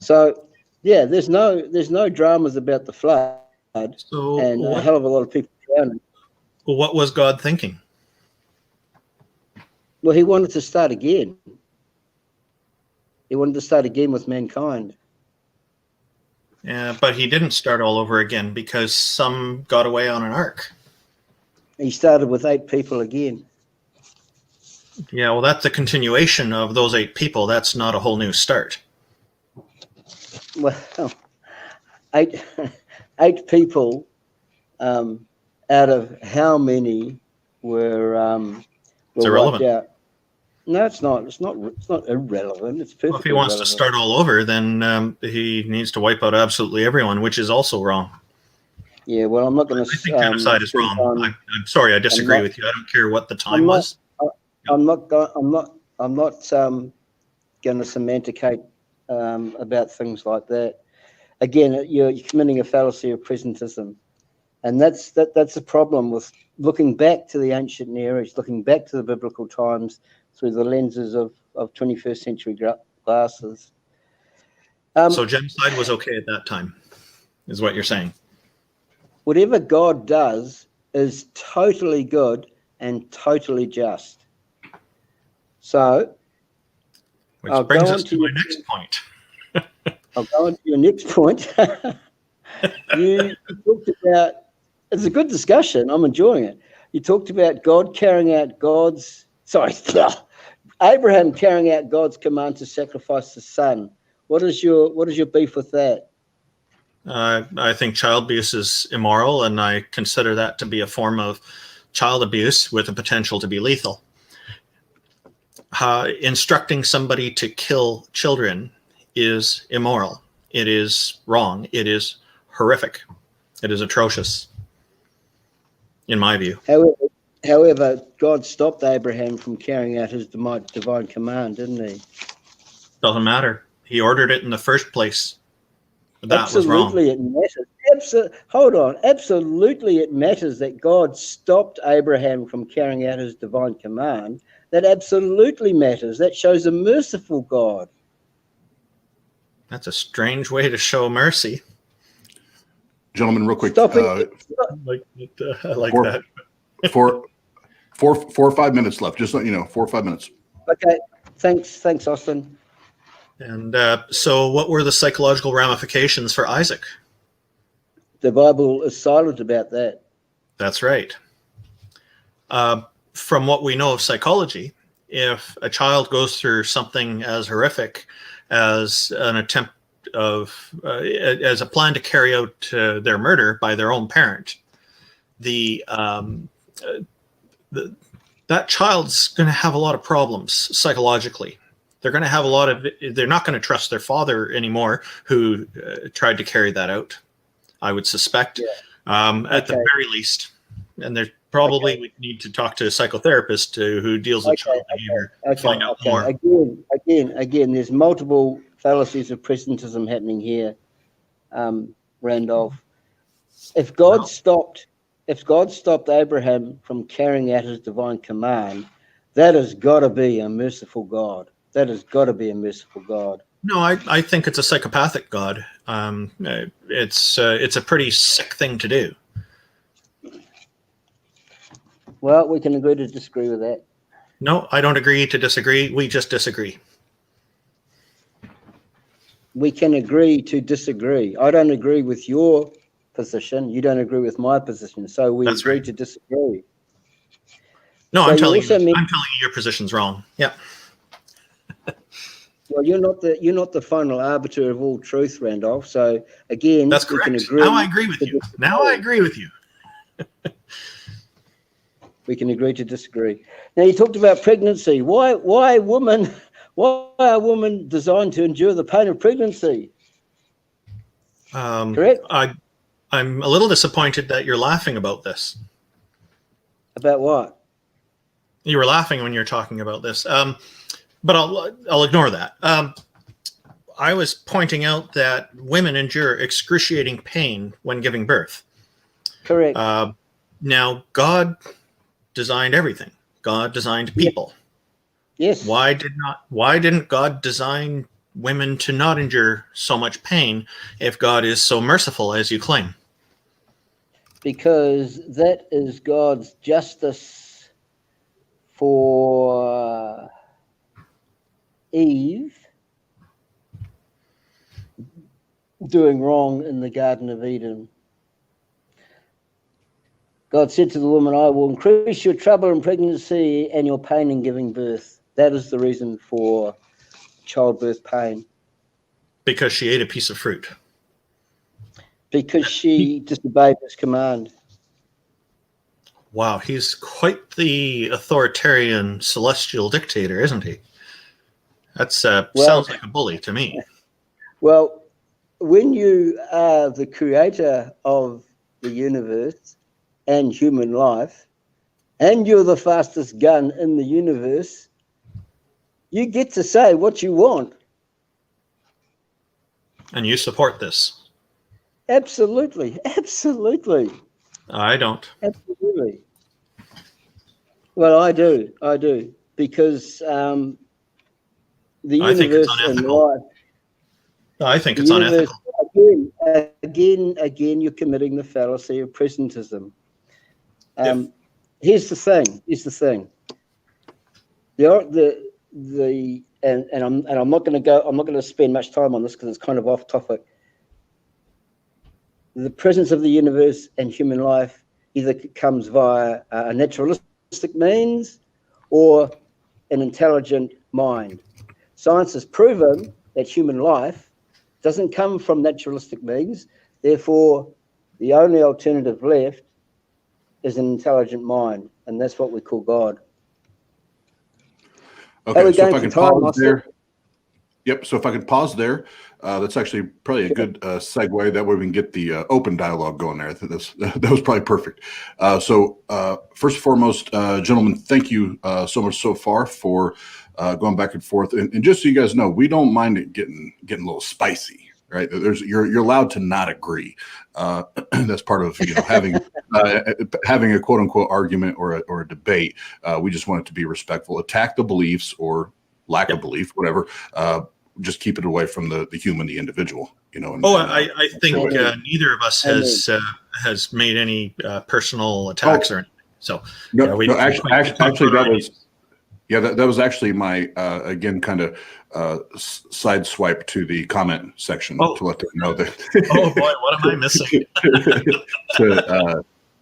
So, yeah, there's no dramas about the flood, So and a hell of a lot of people drowning. what was God thinking? Well, he wanted to start again. He wanted to start again with mankind. Yeah, but he didn't start all over again because some got away on an ark. He started with 8 people again. Yeah, well, that's a continuation of those 8 people. That's not a whole new start. Well, eight people out of how many were irrelevant. wiped out? No, it's not. It's not irrelevant. It's perfectly Well, if he wants relevant. to start all over, then he needs to wipe out absolutely everyone, which is also wrong. Yeah, well, I'm not going to. I think genocide is wrong. I'm sorry, I disagree with you. I don't care what the time was. I'm not going to semanticate about things like that. Again, you're committing a fallacy of presentism, and that's a problem with looking back to the ancient Near East, looking back to the biblical times through the lenses of 21st century glasses. So genocide was okay at that time, is what you're saying. Whatever God does is totally good and totally just. So, which brings us to my next point. I'll go on to your next point. You talked about, it's a good discussion. I'm enjoying it. You talked about Abraham carrying out God's command to sacrifice his son. What is your beef with that? I think child abuse is immoral, and I consider that to be a form of child abuse with a potential to be lethal. Instructing somebody to kill children is immoral. It is wrong. It is horrific. It is atrocious. in my view. However, God stopped Abraham from carrying out his divine command, didn't he? Doesn't matter. He ordered it in the first place. That Absolutely, was wrong. it matters. Hold on. Absolutely, it matters that God stopped Abraham from carrying out his divine command. That absolutely matters. That shows a merciful God. That's a strange way to show mercy. Gentlemen, real quick. Stopping. I like four, that. 4 or 5 minutes left. Just let you know, 4 or 5 minutes. Okay. Thanks, Austin. And so what were the psychological ramifications for Isaac? The Bible is silent about that. That's right. From what we know of psychology, if a child goes through something as horrific as an attempt as a plan to carry out their murder by their own parent, that child's going to have a lot of problems psychologically. They're going to have they're not going to trust their father anymore, who tried to carry that out, I would suspect, at the very least. And there's probably we need to talk to a psychotherapist who deals with child behavior to find out more. Again, there's multiple fallacies of presentism happening here, Randolph. If God stopped Abraham from carrying out his divine command, that has got to be a merciful God. That has got to be a merciful God. No, I think it's a psychopathic God. It's a pretty sick thing to do. Well, we can agree to disagree with that. No, I don't agree to disagree. We just disagree. We can agree to disagree. I don't agree with your position. You don't agree with my position. So we That's agree right. to disagree. No, So I'm telling also you your position's wrong. Yeah. Well, you're not the final arbiter of all truth, Randolph. So again, That's correct. We can agree. Now I agree with you. Now I agree with you. We can agree to disagree. Now you talked about pregnancy. Why are women designed to endure the pain of pregnancy? Correct. I'm a little disappointed that you're laughing about this. About what? You were laughing when you were talking about this, but I'll ignore that. I was pointing out that women endure excruciating pain when giving birth. Correct. Now, God designed everything. God designed people. Yes. Why didn't God design women to not endure so much pain if God is so merciful as you claim? Because that is God's justice for Eve doing wrong in the Garden of Eden. God said to the woman, I will increase your trouble in pregnancy and your pain in giving birth. That is the reason for childbirth pain. Because she ate a piece of fruit. Because she disobeyed his command. Wow, he's quite the authoritarian celestial dictator, isn't he? That sounds like a bully to me. Well, when you are the creator of the universe and human life, and you're the fastest gun in the universe, you get to say what you want. And you support this? Absolutely. Absolutely. I don't. Absolutely. Well, I do. Because the universe and life. I think it's unethical. Again, you're committing the fallacy of presentism. Here's the thing. I'm not going to spend much time on this because it's kind of off topic. The presence of the universe and human life either comes via a naturalistic means or an intelligent mind. Science has proven that human life doesn't come from naturalistic means. Therefore, the only alternative left is an intelligent mind, and that's what we call God. Okay, so if I can pause there. Yep. So if I could pause there, that's actually probably a good segue. That way we can get the open dialogue going there. I think that was probably perfect. So first and foremost, gentlemen, thank you so much so far for going back and forth. And just so you guys know, we don't mind it getting a little spicy. Right, you're allowed to not agree. That's part of having a quote unquote argument or a debate. We just want it to be respectful. Attack the beliefs or lack of belief, whatever. Just keep it away from the human, the individual. I think neither of us has made any personal attacks or anything. So actually that was actually my again kind of side swipe to the comment section to let them know that. Oh boy, what am I missing?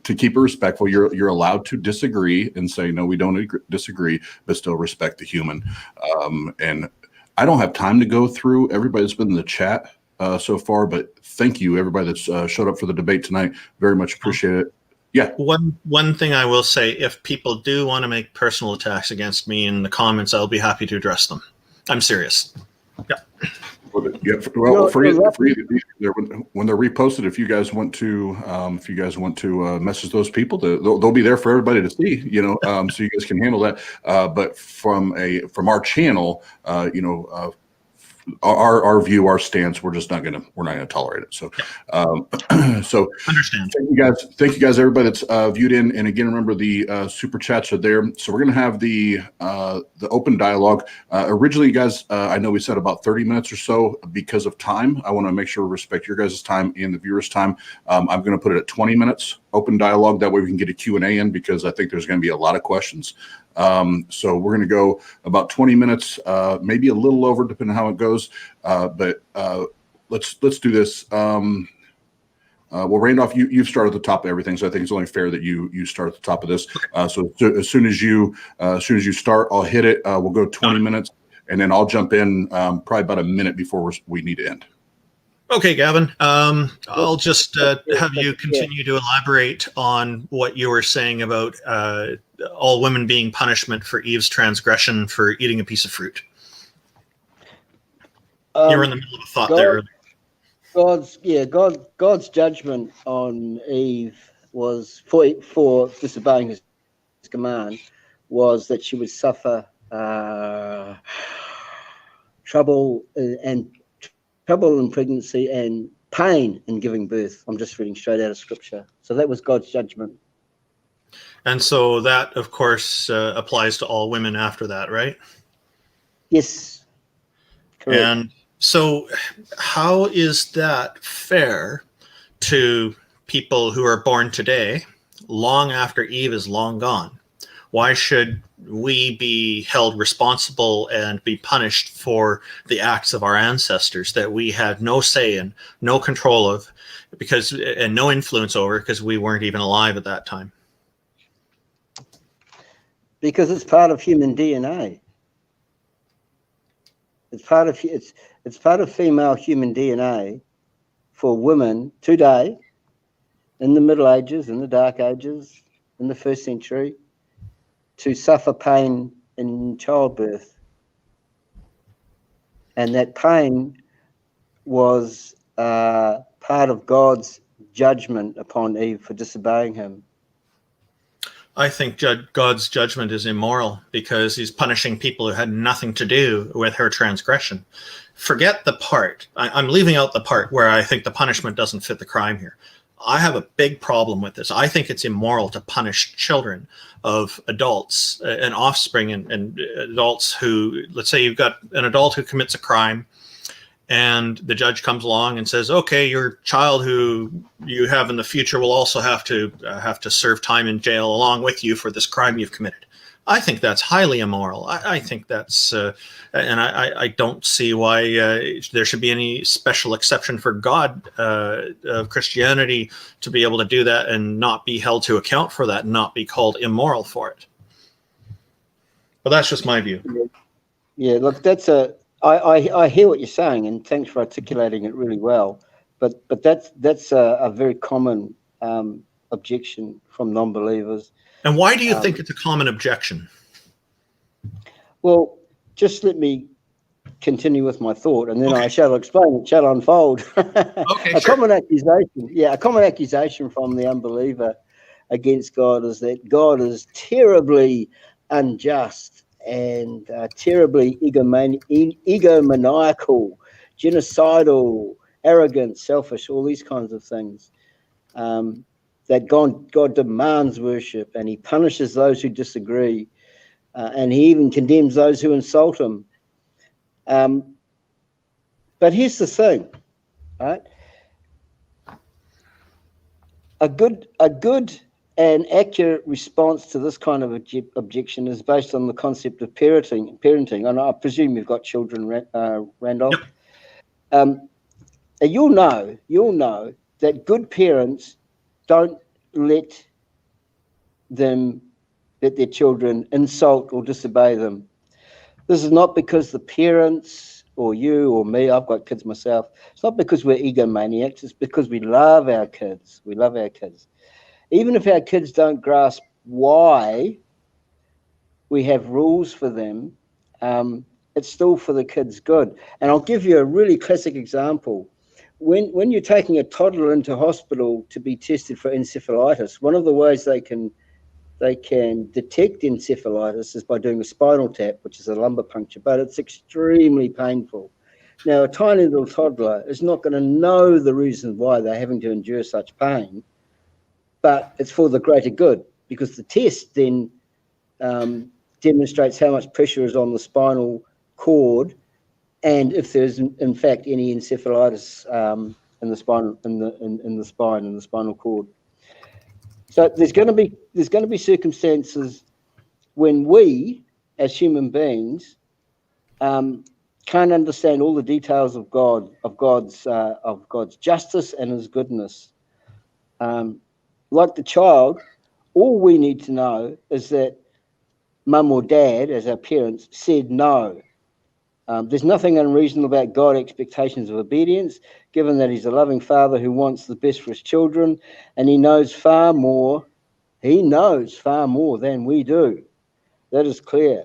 To keep it respectful, you're allowed to disagree and say no, we don't disagree, but still respect the human. And I don't have time to go through everybody that's been in the chat so far, but thank you everybody that's showed up for the debate tonight. Very much appreciate it. Yeah. One thing I will say, if people do want to make personal attacks against me in the comments, I'll be happy to address them. I'm serious. Yeah. Yeah. Well, for you, when they're reposted, if you guys want to message those people, they'll be there for everybody to see. So you guys can handle that. But from our channel, our view, our stance, we're not gonna tolerate it. So, so understand. Thank you guys, everybody that's viewed in. And again, remember the super chats are there. So we're gonna have the open dialogue. Originally, guys, I know we said about 30 minutes or so because of time. I want to make sure we respect your guys' time and the viewers' time. I'm gonna put it at 20 minutes open dialogue. That way we can get a Q&A in, because I think there's gonna be a lot of questions. So we're going to go about 20 minutes, maybe a little over, depending on how it goes. But let's do this. Well, Randolph, you've started at the top of everything, so I think it's only fair that you start at the top of this. So as soon as you start, I'll hit it. We'll go 20 minutes, and then I'll jump in probably about a minute before we need to end. Okay, Gavin. I'll just have you continue to elaborate on what you were saying about all women being punishment for Eve's transgression for eating a piece of fruit. You were in the middle of a thought there. God's judgment on Eve was for disobeying his command was that she would suffer trouble in pregnancy and pain in giving birth. I'm just reading straight out of scripture. So that was God's judgment. And so that, of course, applies to all women after that, right? Yes. Correct. And so how is that fair to people who are born today, long after Eve is long gone? Why should we be held responsible and be punished for the acts of our ancestors that we had no say in, no control of, and no influence over, because we weren't even alive at that time? Because it's part of human DNA. It's part of female human DNA for women today, in the Middle Ages, in the Dark Ages, in the 1st century, to suffer pain in childbirth. And that pain was part of God's judgment upon Eve for disobeying him. I think God's judgment is immoral because he's punishing people who had nothing to do with her transgression. Forget the part. I'm leaving out the part where I think the punishment doesn't fit the crime here. I have a big problem with this. I think it's immoral to punish children of adults and offspring and adults who, let's say you've got an adult who commits a crime, and the judge comes along and says, okay, your child who you have in the future will also have to serve time in jail along with you for this crime you've committed. I think that's highly immoral. I think that's, and I don't see why there should be any special exception for God of Christianity to be able to do that and not be held to account for that and not be called immoral for it. But that's just my view. Yeah, look, I hear what you're saying, and thanks for articulating it really well. But that's a very common objection from non-believers. And why do you think it's a common objection? Well, just let me continue with my thought, and then Okay. I shall explain. It shall unfold. Okay, a sure. common accusation from the unbeliever against God is that God is terribly unjust and terribly egomaniacal, genocidal, arrogant, selfish, all these kinds of things. That God demands worship, and he punishes those who disagree, and he even condemns those who insult him. But here's the thing, right? A good and accurate response to this kind of objection is based on the concept of parenting. And I presume you've got children, Randolph. Yep. You'll know that good parents don't let their children insult or disobey them. This is not because the parents or you or me, I've got kids myself, it's not because we're egomaniacs, it's because we love our kids. We love our kids. Even if our kids don't grasp why we have rules for them, it's still for the kids' good. And I'll give you a really classic example. When you're taking a toddler into hospital to be tested for encephalitis, one of the ways they can detect encephalitis is by doing a spinal tap, which is a lumbar puncture, but it's extremely painful. Now, a tiny little toddler is not going to know the reason why they're having to endure such pain, but it's for the greater good, because the test then demonstrates how much pressure is on the spinal cord, and if there's in fact any encephalitis in the spinal cord. So there's going to be circumstances when we, as human beings, can't understand all the details of God's justice and His goodness. Like the child, all we need to know is that mum or dad, as our parents, said no. There's nothing unreasonable about God's expectations of obedience, given that He's a loving Father who wants the best for His children, and He knows far more. He knows far more than we do. That is clear.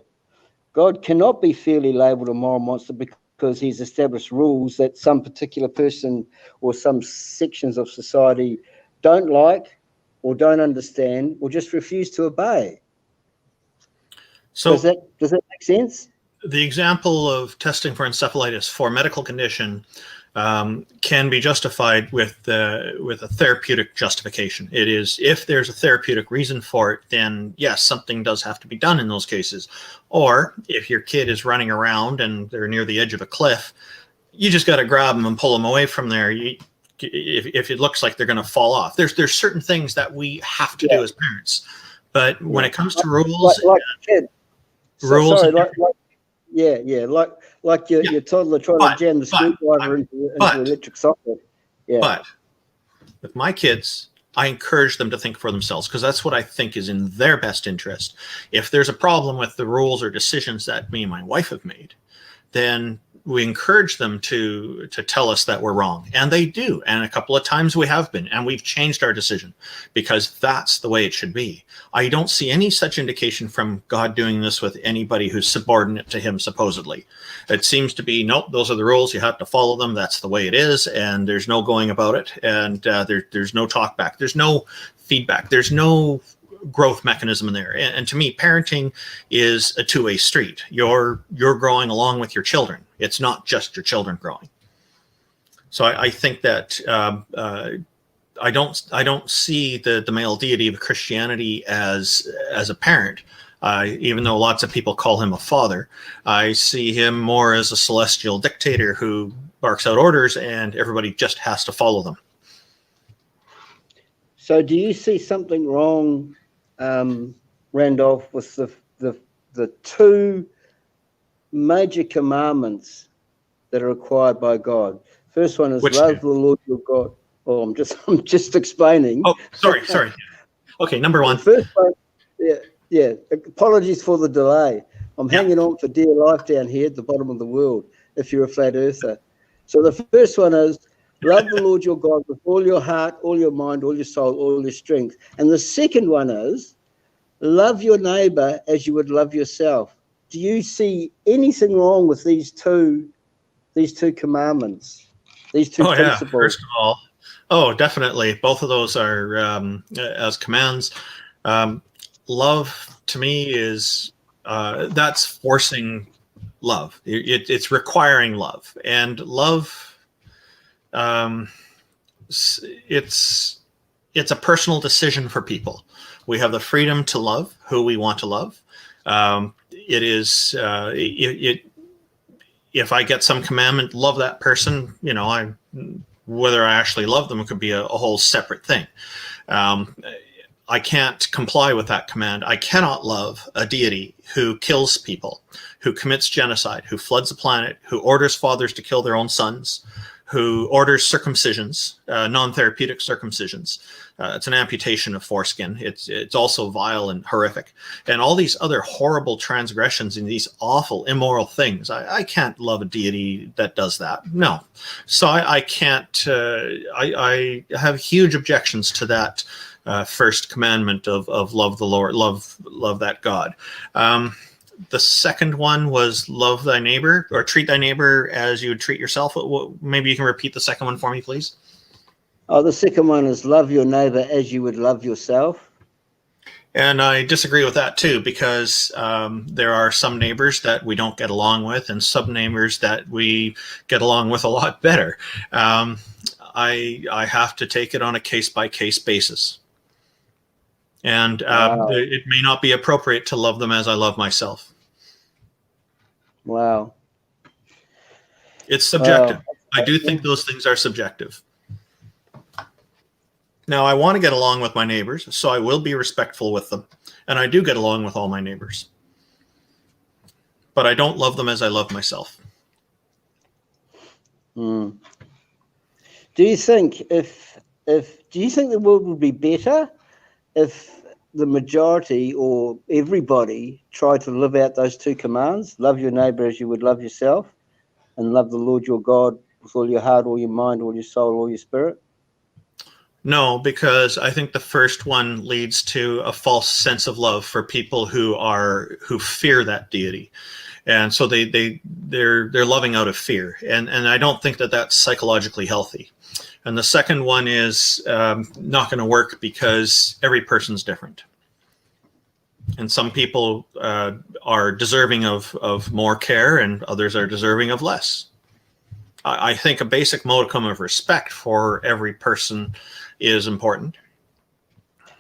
God cannot be fairly labelled a moral monster because He's established rules that some particular person or some sections of society don't like or don't understand or just refuse to obey. So does that make sense? The example of testing for encephalitis for a medical condition can be justified with a therapeutic justification. It is, if there's a therapeutic reason for it, then yes, something does have to be done in those cases. Or if your kid is running around and they're near the edge of a cliff, you just got to grab them and pull them away from there. If it looks like they're going to fall off, there's certain things that we have to do as parents. But when it comes to rules, like your toddler trying to jam the screwdriver into electric socket. Yeah. But with my kids, I encourage them to think for themselves, because that's what I think is in their best interest. If there's a problem with the rules or decisions that me and my wife have made, then we encourage them to tell us that we're wrong. And they do. And a couple of times we have been, and we've changed our decision because that's the way it should be. I don't see any such indication from God doing this with anybody who's subordinate to Him, supposedly. It seems to be, nope, those are the rules. You have to follow them. That's the way it is. And there's no going about it. And there's no talk back. There's no feedback. There's no growth mechanism in there. And to me, parenting is a two-way street. You're growing along with your children. It's not just your children growing. So I think that I don't see the male deity of Christianity as a parent, even though lots of people call Him a father. I see Him more as a celestial dictator who barks out orders and everybody just has to follow them. So do you see something wrong, Randolph, with the two major commandments that are required by God? First one is love the Lord your God. Oh, I'm just explaining. Oh, sorry. Okay, number one. First one, yeah. Apologies for the delay. I'm hanging on for dear life down here at the bottom of the world, if you're a flat earther. So the first one is love the Lord your God with all your heart, all your mind, all your soul, all your strength. And the second one is love your neighbor as you would love yourself. do you see anything wrong with these two commandments, these two principles? Yeah, first of all, definitely. Both of those are as commands. Love to me is that's forcing love. It's requiring love, and love. It's a personal decision for people. We have the freedom to love who we want to love. It is if I get some commandment, love that person. Whether I actually love them could be a whole separate thing. I can't comply with that command. I cannot love a deity who kills people, who commits genocide, who floods the planet, who orders fathers to kill their own sons, who orders circumcisions, non-therapeutic circumcisions. It's an amputation of foreskin. It's also vile and horrific. And all these other horrible transgressions and these awful, immoral things. I can't love a deity that does that. No. So I can't, I have huge objections to that first commandment of love the Lord, love that God. The second one was love thy neighbor, or treat thy neighbor as you would treat yourself. Maybe you can repeat the second one for me, please. Oh, the second one is love your neighbor as you would love yourself. And I disagree with that too, because there are some neighbors that we don't get along with, and some neighbors that we get along with a lot better. I have to take it on a case-by-case basis. And it may not be appropriate to love them as I love myself. Wow. It's subjective. I do think those things are subjective. Now, I want to get along with my neighbors, so I will be respectful with them. And I do get along with all my neighbors. But I don't love them as I love myself. Do you think do you think the world would be better if the majority or everybody tried to live out those two commands, love your neighbor as you would love yourself, and love the Lord your God with all your heart, all your mind, all your soul, all your spirit? No, because I think the first one leads to a false sense of love for people who fear that deity. And so they're loving out of fear. And I don't think that that's psychologically healthy. And the second one is not going to work because every person's different. And some people are deserving of more care and others are deserving of less. I think a basic modicum of respect for every person is important.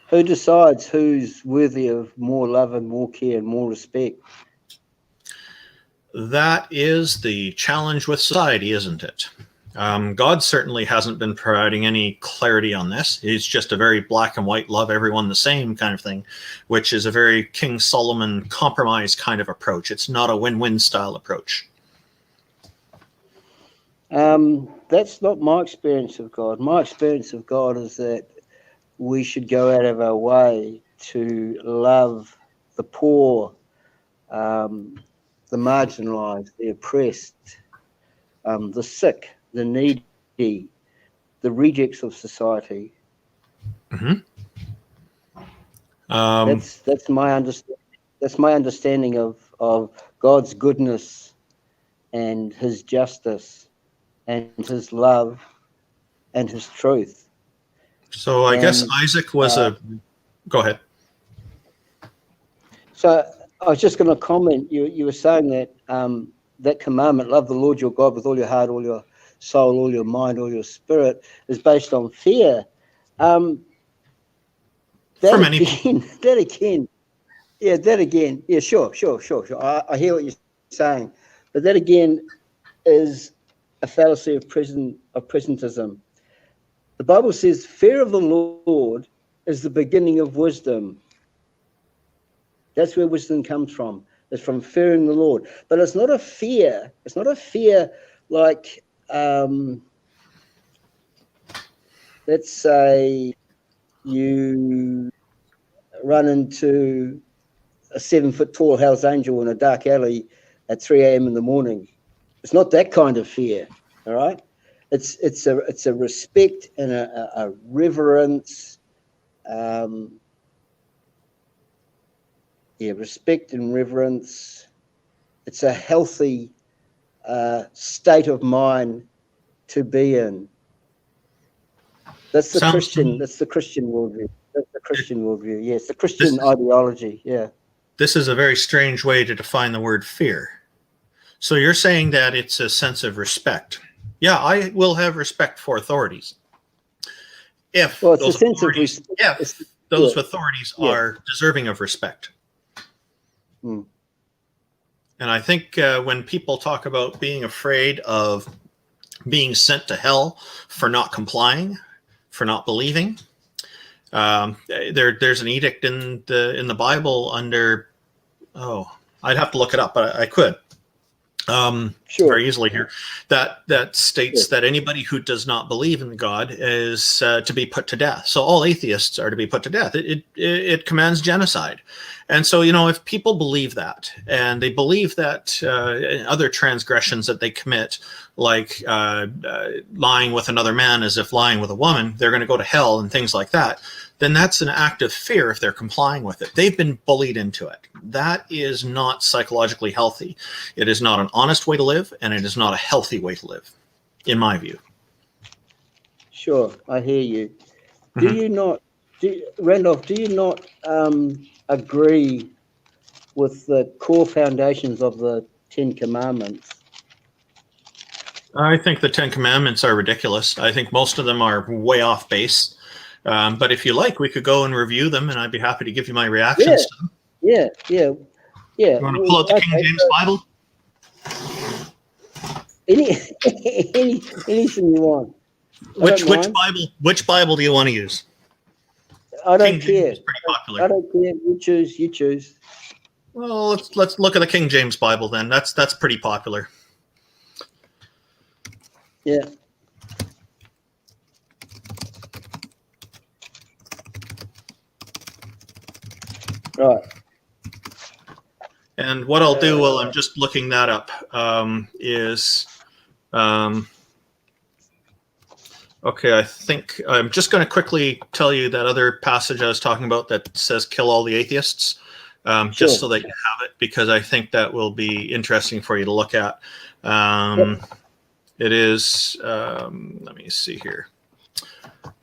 Who decides who's worthy of more love and more care and more respect? That is the challenge with society, isn't it? God certainly hasn't been providing any clarity on this. He's just a very black and white, love everyone the same kind of thing, which is a very King Solomon compromise kind of approach. It's not a win-win style approach. That's not my experience of God. My experience of God is that we should go out of our way to love the poor, the marginalized, the oppressed, the sick, the needy, the rejects of society. Mm-hmm. That's my understanding. That's my understanding of God's goodness and His justice and His love and His truth. So I guess Isaac was Go ahead. So I was just going to comment. You were saying that that commandment, love the Lord your God with all your heart, all your soul, all your mind, all your spirit, is based on fear. For many people. That again. Yeah, sure. I hear what you're saying, but that again is a fallacy of presentism. The Bible says, "Fear of the Lord is the beginning of wisdom." That's where wisdom comes from. It's from fearing the Lord. But it's not a fear. It's not a fear like, let's say you run into a 7-foot tall Hell's Angel in a dark alley at 3 a.m. in the morning. It's not that kind of fear, all right? It's a respect and a reverence. Respect and reverence it's a healthy state of mind to be in. That's the Christian worldview. That's the Christian worldview. Yes, the Christian ideology. Yeah. This is a very strange way to define the word fear. So you're saying that it's a sense of respect. Yeah, I will have respect for authorities. If Well, it's those a sense of authorities, respect. if those authorities are deserving of respect. Hmm. And I think when people talk about being afraid of being sent to hell for not complying, for not believing, there's an edict in the Bible under, I'd have to look it up, but I could very easily here, that states that anybody who does not believe in God is to be put to death. So all atheists are to be put to death. It commands genocide. And so, if people believe that, and they believe that other transgressions that they commit, like lying with another man as if lying with a woman, they're going to go to hell and things like that, then that's an act of fear if they're complying with it. They've been bullied into it. That is not psychologically healthy. It is not an honest way to live, and it is not a healthy way to live, in my view. Sure, I hear you. Do you not, Randolph, do you not agree with the core foundations of the Ten Commandments? I think the Ten Commandments are ridiculous. I think most of them are way off base. But if you like, we could go and review them, and I'd be happy to give you my reactions to them. Yeah. You want to pull out the King James Bible? Anything you want. Which Bible do you want to use? I don't King care. James is pretty popular. I don't care. You choose. Well, let's look at the King James Bible then. That's pretty popular. Yeah. Right. And what I'll do while I'm just looking that up is, okay, I think I'm just going to quickly tell you that other passage I was talking about that says kill all the atheists, just so that you have it, because I think that will be interesting for you to look at. It is, let me see here.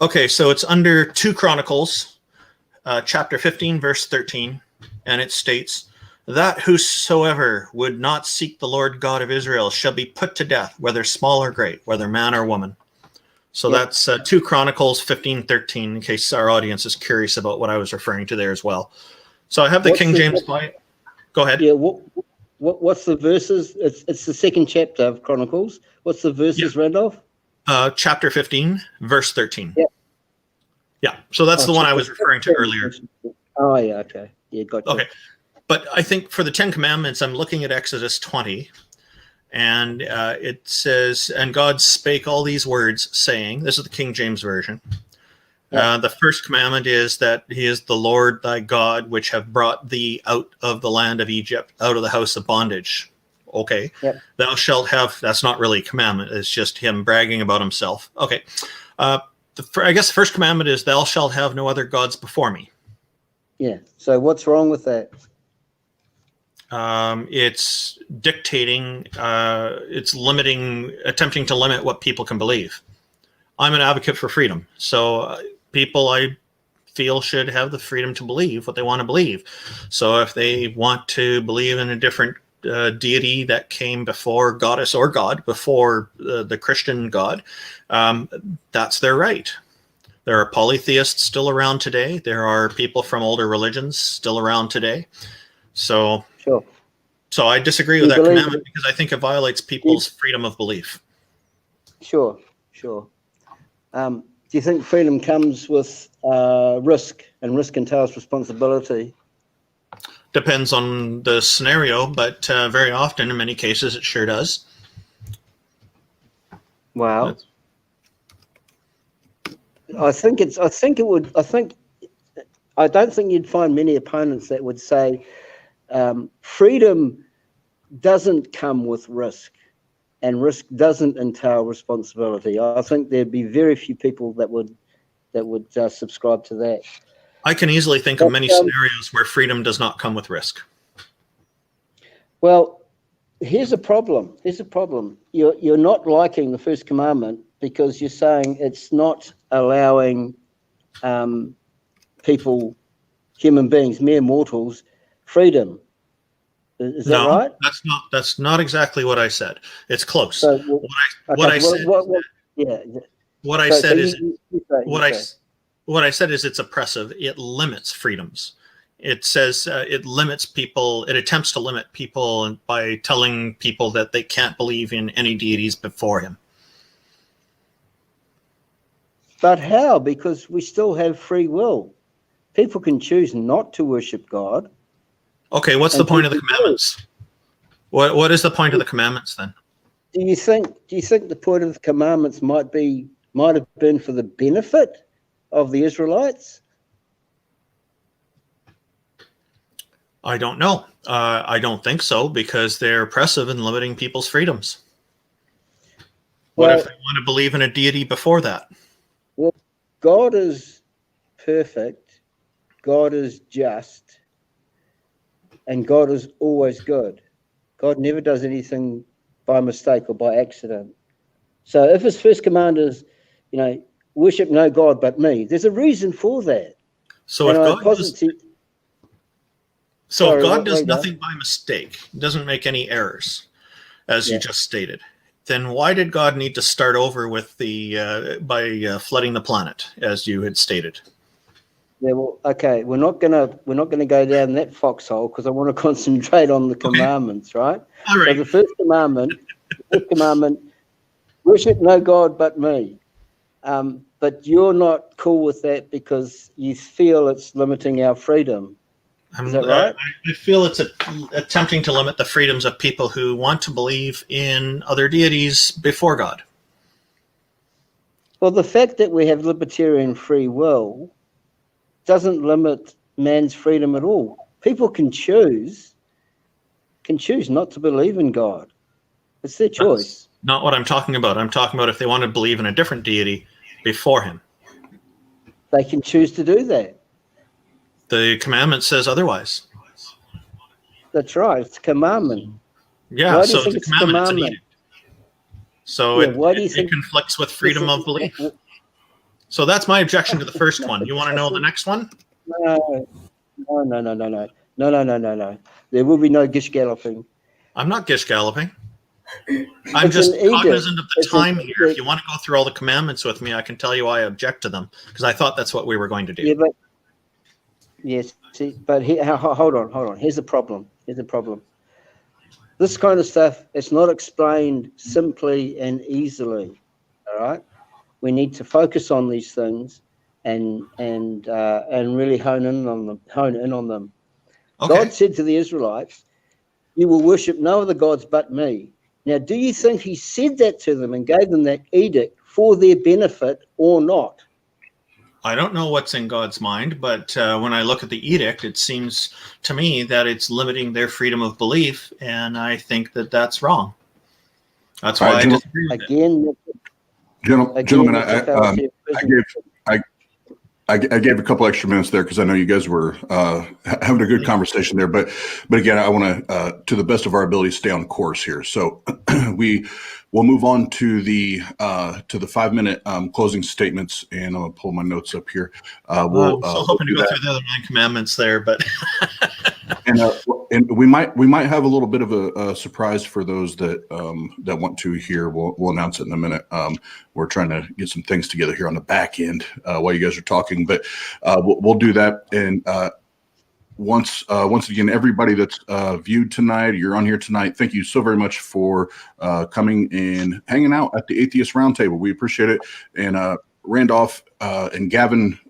Okay, so it's under 2 Chronicles, chapter 15, verse 13, and it states, that whosoever would not seek the Lord God of Israel shall be put to death, whether small or great, whether man or woman. So that's 2 Chronicles 15:13, in case our audience is curious about what I was referring to there as well. So I have the King James Bible. Go ahead. Yeah, what's the verses? It's the 2nd chapter of Chronicles. What's the verses, Randolph? Chapter 15, verse 13. Yeah. Yeah, so that's the one I was referring to earlier. Oh, yeah, okay. Yeah, gotcha. Okay. But I think for the 10 Commandments, I'm looking at Exodus 20, and it says, and God spake all these words, saying, this is the King James Version. The first commandment is that he is the Lord thy God, which have brought thee out of the land of Egypt, out of the house of bondage. Okay. Thou shalt have, that's not really a commandment. It's just him bragging about himself. Okay. I guess the first commandment is thou shalt have no other gods before me. Yeah. So what's wrong with that? It's dictating, it's limiting, attempting to limit what people can believe. I'm an advocate for freedom. So people, I feel, should have the freedom to believe what they want to believe. So if they want to believe in a different deity that came before goddess or God, before the Christian God, that's their right. There are polytheists still around today. There are people from older religions still around today. So, so I disagree with that commandment because I think it violates people's freedom of belief. Sure. Do you think freedom comes with risk, and risk entails responsibility? Depends on the scenario, but very often, in many cases, it sure does. Wow. I don't think you'd find many opponents that would say freedom doesn't come with risk, and risk doesn't entail responsibility. I think there'd be very few people that would subscribe to that. I can easily think of many scenarios where freedom does not come with risk. Well, here's a problem. Here's a problem. You're not liking the first commandment because you're saying it's not allowing people, human beings, mere mortals, freedom. Is that right? That's not exactly what I said. It's close. So, what I said is it's oppressive. It limits freedoms. It says it limits people. It attempts to limit people by telling people that they can't believe in any deities before him. But how? Because we still have free will. People can choose not to worship God. Okay, what's the point of the commandments? What is the point of the commandments then? Do you think the point of the commandments might have been for the benefit of the Israelites? I don't know. I don't think so, because they're oppressive and limiting people's freedoms. What if they want to believe in a deity before that? Well, God is perfect, God is just, and God is always good. God never does anything by mistake or by accident. So if his first command is, worship no God but me, there's a reason for that. So if God does nothing by mistake, doesn't make any errors, as you just stated, then why did God need to start over with by flooding the planet, as you had stated? Yeah, well, okay, we're not gonna go down that foxhole because I want to concentrate on the commandments, right? All right. So the first commandment, worship no God but me. But you're not cool with that because you feel it's limiting our freedom. Is that right? I feel it's attempting to limit the freedoms of people who want to believe in other deities before God. Well, the fact that we have libertarian free will doesn't limit man's freedom at all. People can choose not to believe in God. It's their choice. That's not what I'm talking about. I'm talking about if they want to believe in a different deity before him. They can choose to do that. The commandment says otherwise. That's right. It's a commandment. Yeah, so it's a commandment. It's an edict. So it conflicts with freedom of belief. So that's my objection to the first one. You want to know the next one? No. There will be no gish galloping. I'm not gish galloping. I'm just cognizant of the time here. If you want to go through all the commandments with me, I can tell you why I object to them, because I thought that's what we were going to do. Yeah, but yes, but hold on. Here's the problem. This kind of stuff, it's not explained simply and easily. All right, we need to focus on these things and really hone in on them. Okay. God said to the Israelites, "You will worship no other gods but me." Now, do you think he said that to them and gave them that edict for their benefit or not? I don't know what's in God's mind, but when I look at the edict, it seems to me that it's limiting their freedom of belief, and I think that that's wrong. That's why I disagree with it. Gentlemen, I gave a couple extra minutes there because I know you guys were having a good conversation there. But again, I want to the best of our ability, stay on course here. So we'll move on to the 5-minute closing statements, and I'm gonna pull my notes up here. I'm still hoping to go through the other 9 commandments there, but and we might have a little bit of a surprise for those that want to hear. We'll announce it in a minute. We're trying to get some things together here on the back end while you guys are talking, but we'll do that. And once again, everybody that's viewed tonight, you're on here tonight, thank you so very much for coming and hanging out at the Atheist Roundtable. We appreciate it. And Randolph and Gavin,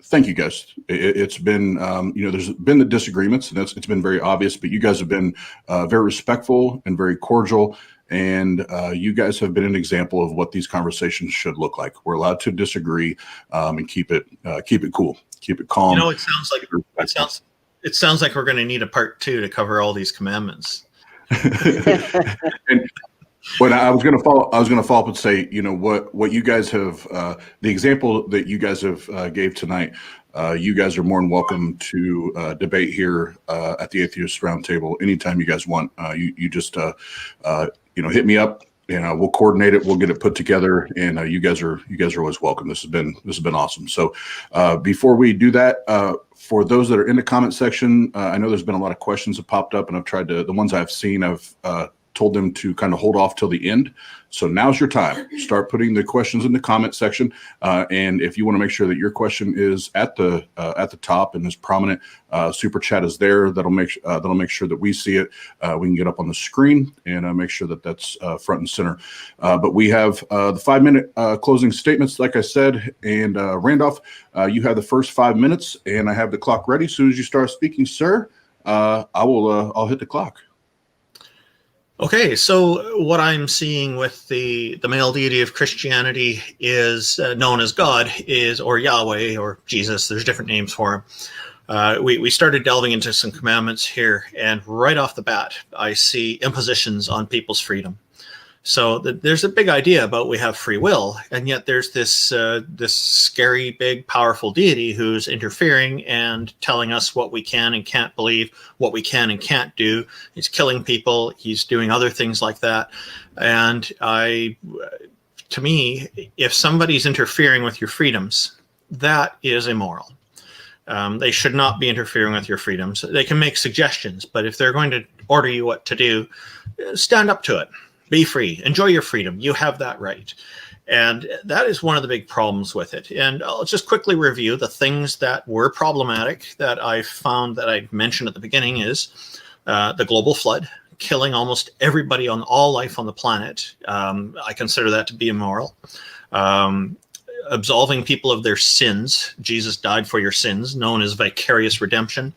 thank you guys. It's been, there's been the disagreements, and it's been very obvious, but you guys have been very respectful and very cordial. And you guys have been an example of what these conversations should look like. We're allowed to disagree and keep it cool, keep it calm. It sounds like we're going to need a part 2 to cover all these commandments. But I was going to follow. I was going to follow up and say, what you guys have, the example that you guys have gave tonight. You guys are more than welcome to debate here at the Atheist Roundtable anytime you guys want. You just hit me up and we'll coordinate it. We'll get it put together, and you guys are always welcome. This has been awesome. So before we do that, for those that are in the comment section, I know there's been a lot of questions that popped up, and I've tried to, the ones I've seen, I've told them to kind of hold off till the end. So now's your time. Start putting the questions in the comment section, and if you want to make sure that your question is at the top and is prominent, super chat is there. That'll make sure that we see it. We can get up on the screen and make sure that that's front and center. But we have the 5-minute closing statements, like I said, and Randolph, you have the first 5 minutes, and I have the clock ready. As soon as you start speaking, sir, I'll hit the clock. Okay, so what I'm seeing with the male deity of Christianity is known as God, or Yahweh, or Jesus. There's different names for him. We started delving into some commandments here, and right off the bat, I see impositions on people's freedom. So there's a big idea about we have free will, and yet there's this scary, big, powerful deity who's interfering and telling us what we can and can't believe, what we can and can't do. He's killing people. He's doing other things like that. And to me, if somebody's interfering with your freedoms, that is immoral. They should not be interfering with your freedoms. They can make suggestions, but if they're going to order you what to do, stand up to it. Be free. Enjoy your freedom. You have that right. And that is one of the big problems with it. And I'll just quickly review the things that were problematic that I found that I mentioned at the beginning is the global flood, killing almost everybody on all life on the planet. I consider that to be immoral. Absolving people of their sins. Jesus died for your sins, known as vicarious redemption.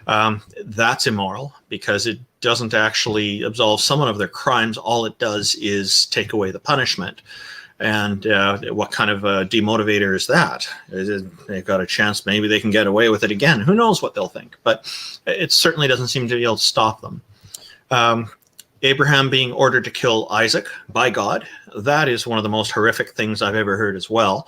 That's immoral because it doesn't actually absolve someone of their crimes. All it does is take away the punishment. And what kind of a demotivator is that? They've got a chance, maybe they can get away with it again. Who knows what they'll think? But it certainly doesn't seem to be able to stop them. Abraham being ordered to kill Isaac by God, that is one of the most horrific things I've ever heard as well.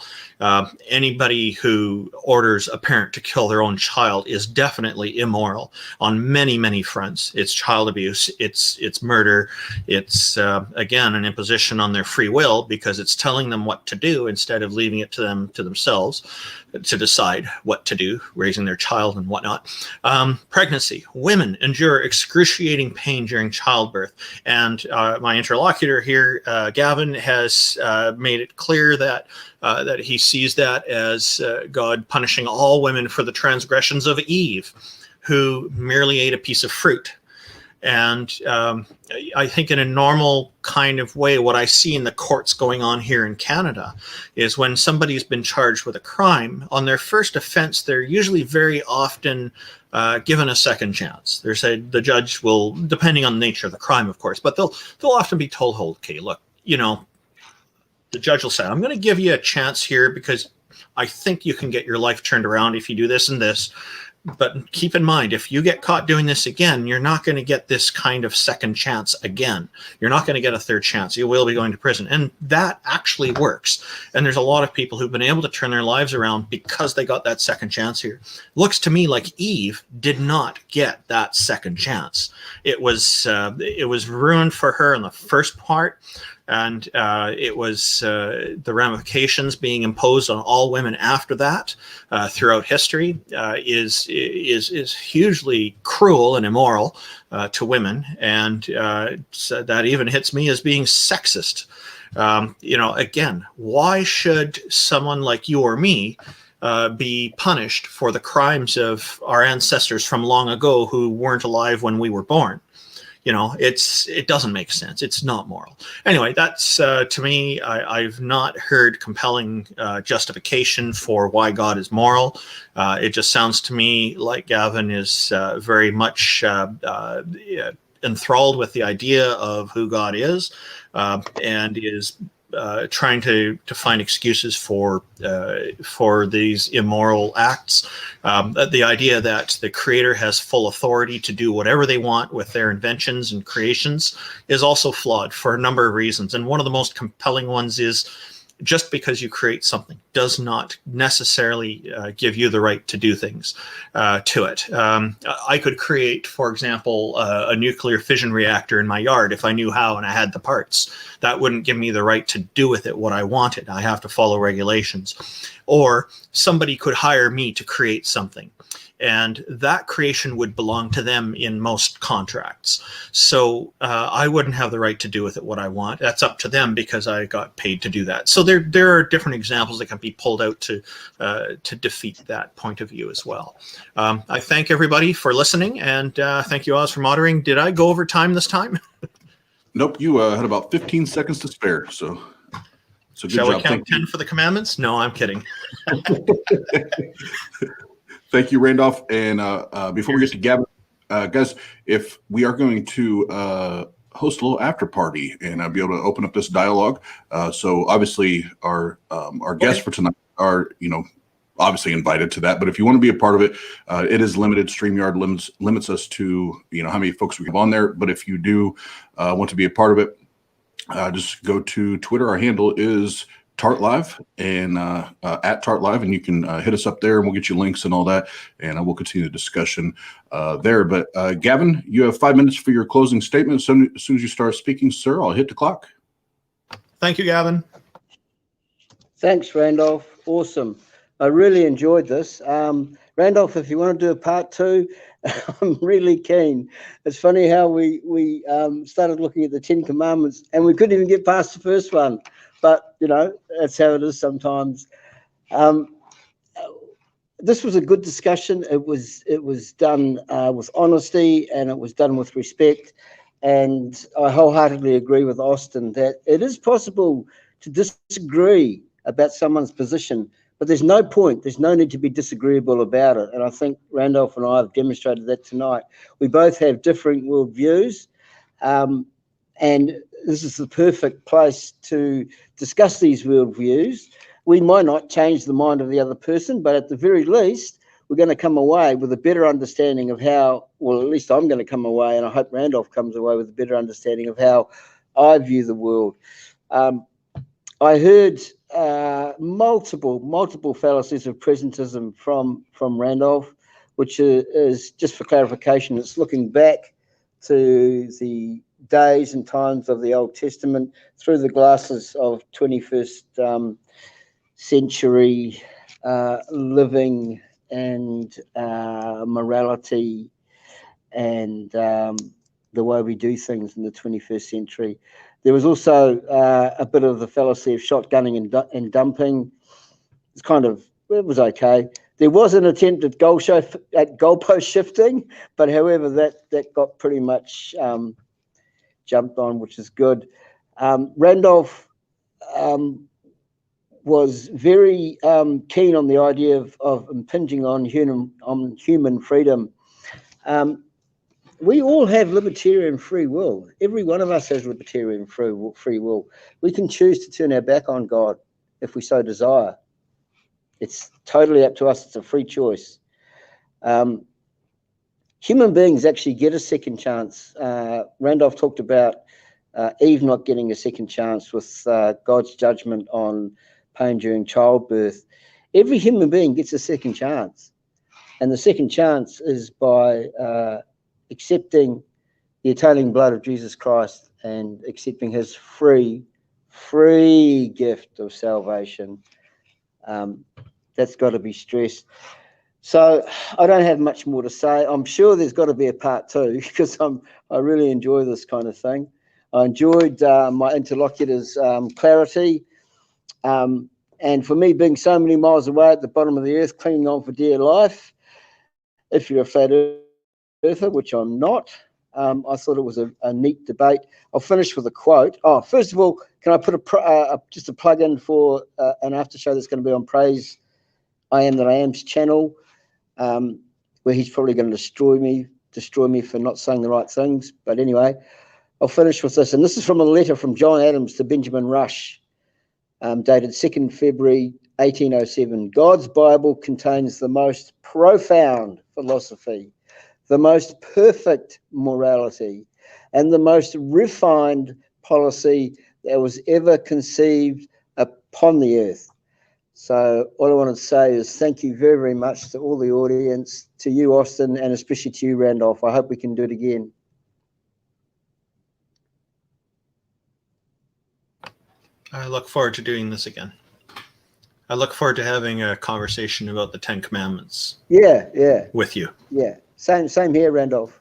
Anybody who orders a parent to kill their own child is definitely immoral on many, many fronts. It's child abuse, it's murder, it's, again, an imposition on their free will because it's telling them what to do instead of leaving it to themselves to decide what to do, raising their child and whatnot. Pregnancy. Women endure excruciating pain during childbirth. And my interlocutor here, Gavin, has made it clear that he sees that as God punishing all women for the transgressions of Eve, who merely ate a piece of fruit. And I think in a normal kind of way, what I see in the courts going on here in Canada is when somebody's been charged with a crime, on their first offense, they're usually very often given a second chance. The judge will, depending on the nature of the crime, of course, but they'll often be told, okay, look, the judge will say, I'm going to give you a chance here because I think you can get your life turned around if you do this and this. But keep in mind, if you get caught doing this again, you're not going to get this kind of second chance again. You're not going to get a third chance. You will be going to prison. And that actually works. And there's a lot of people who've been able to turn their lives around because they got that second chance here. Looks to me like Eve did not get that second chance. It was ruined for her in the first part. And it was the ramifications being imposed on all women after that throughout history is hugely cruel and immoral to women, and so that even hits me as being sexist. Again, why should someone like you or me be punished for the crimes of our ancestors from long ago who weren't alive when we were born? It doesn't make sense. It's not moral. Anyway, that's to me, I've not heard compelling justification for why God is moral. It just sounds to me like Gavin is very much enthralled with the idea of who God is and is trying to find excuses for these immoral acts. The idea that the creator has full authority to do whatever they want with their inventions and creations is also flawed for a number of reasons. And one of the most compelling ones is just because you create something does not necessarily give you the right to do things to it. I could create, for example, a nuclear fission reactor in my yard if I knew how and I had the parts. That wouldn't give me the right to do with it what I wanted. I have to follow regulations. Or somebody could hire me to create something, and that creation would belong to them in most contracts. So I wouldn't have the right to do with it what I want. That's up to them because I got paid to do that. So there are different examples that can be pulled out to defeat that point of view as well. I thank everybody for listening, and thank you, Oz, for moderating. Did I go over time this time? Nope, you had about 15 seconds to spare, so good Shall job. we count 10 for the commandments? No, I'm kidding. Thank you, Randolph. And before we get to Gavin, guys, if we are going to host a little after party and be able to open up this dialogue, so obviously our guests for tonight are, obviously invited to that. But if you want to be a part of it, it is limited. StreamYard limits us to, how many folks we have on there. But if you do want to be a part of it, just go to Twitter. Our handle is TART Live and at TART Live, and you can hit us up there, and we'll get you links and all that, and we'll continue the discussion there. But Gavin, you have 5 minutes for your closing statement. As soon as you start speaking, sir, I'll hit the clock. Thank you, Gavin. Thanks, Randolph. Awesome. I really enjoyed this. Randolph, if you want to do a part 2, I'm really keen. It's funny how we started looking at the 10 Commandments and we couldn't even get past the first one. But, that's how it is sometimes. This was a good discussion. It was done with honesty, and it was done with respect. And I wholeheartedly agree with Austin that it is possible to disagree about someone's position, but there's no point. There's no need to be disagreeable about it. And I think Randolph and I have demonstrated that tonight. We both have differing worldviews, and this is the perfect place to discuss these worldviews. We might not change the mind of the other person, but at the very least, we're going to come away with a better understanding of how, well, at least I'm going to come away, and I hope Randolph comes away with a better understanding of how I view the world. I heard multiple fallacies of presentism from Randolph, which is, just for clarification, it's looking back to the days and times of the Old Testament through the glasses of 21st century living and morality and the way we do things in the 21st century. There was also a bit of the fallacy of shotgunning and dumping. It was okay. There was an attempt at goalpost shifting, but however, that got pretty much jumped on, which is good. Randolph was very keen on the idea of impinging on human freedom. We all have libertarian free will. Every one of us has libertarian free will. We can choose to turn our back on God if we so desire. It's totally up to us. It's a free choice. Human beings actually get a second chance. Randolph talked about Eve not getting a second chance with God's judgment on pain during childbirth. Every human being gets a second chance. And the second chance is by accepting the atoning blood of Jesus Christ and accepting his free gift of salvation. That's got to be stressed. So I don't have much more to say. I'm sure there's got to be a part 2 because I really enjoy this kind of thing. I enjoyed my interlocutor's clarity. And for me, being so many miles away at the bottom of the earth, clinging on for dear life, if you're a flat earther, which I'm not, I thought it was a neat debate. I'll finish with a quote. Oh, first of all, can I put just a plug in for an after show that's going to be on Praise I Am That I Am's channel, where he's probably going to destroy me for not saying the right things. But anyway, I'll finish with this. And this is from a letter from John Adams to Benjamin Rush. dated 2nd February 1807. God's Bible contains the most profound philosophy, the most perfect morality, and the most refined policy that was ever conceived upon the earth. So all I want to say is thank you very, very much to all the audience, to you, Austin, and especially to you, Randolph. I hope we can do it again. I look forward to doing this again. I look forward to having a conversation about the 10 Commandments. Yeah. With you. Yeah. Same here, Randolph.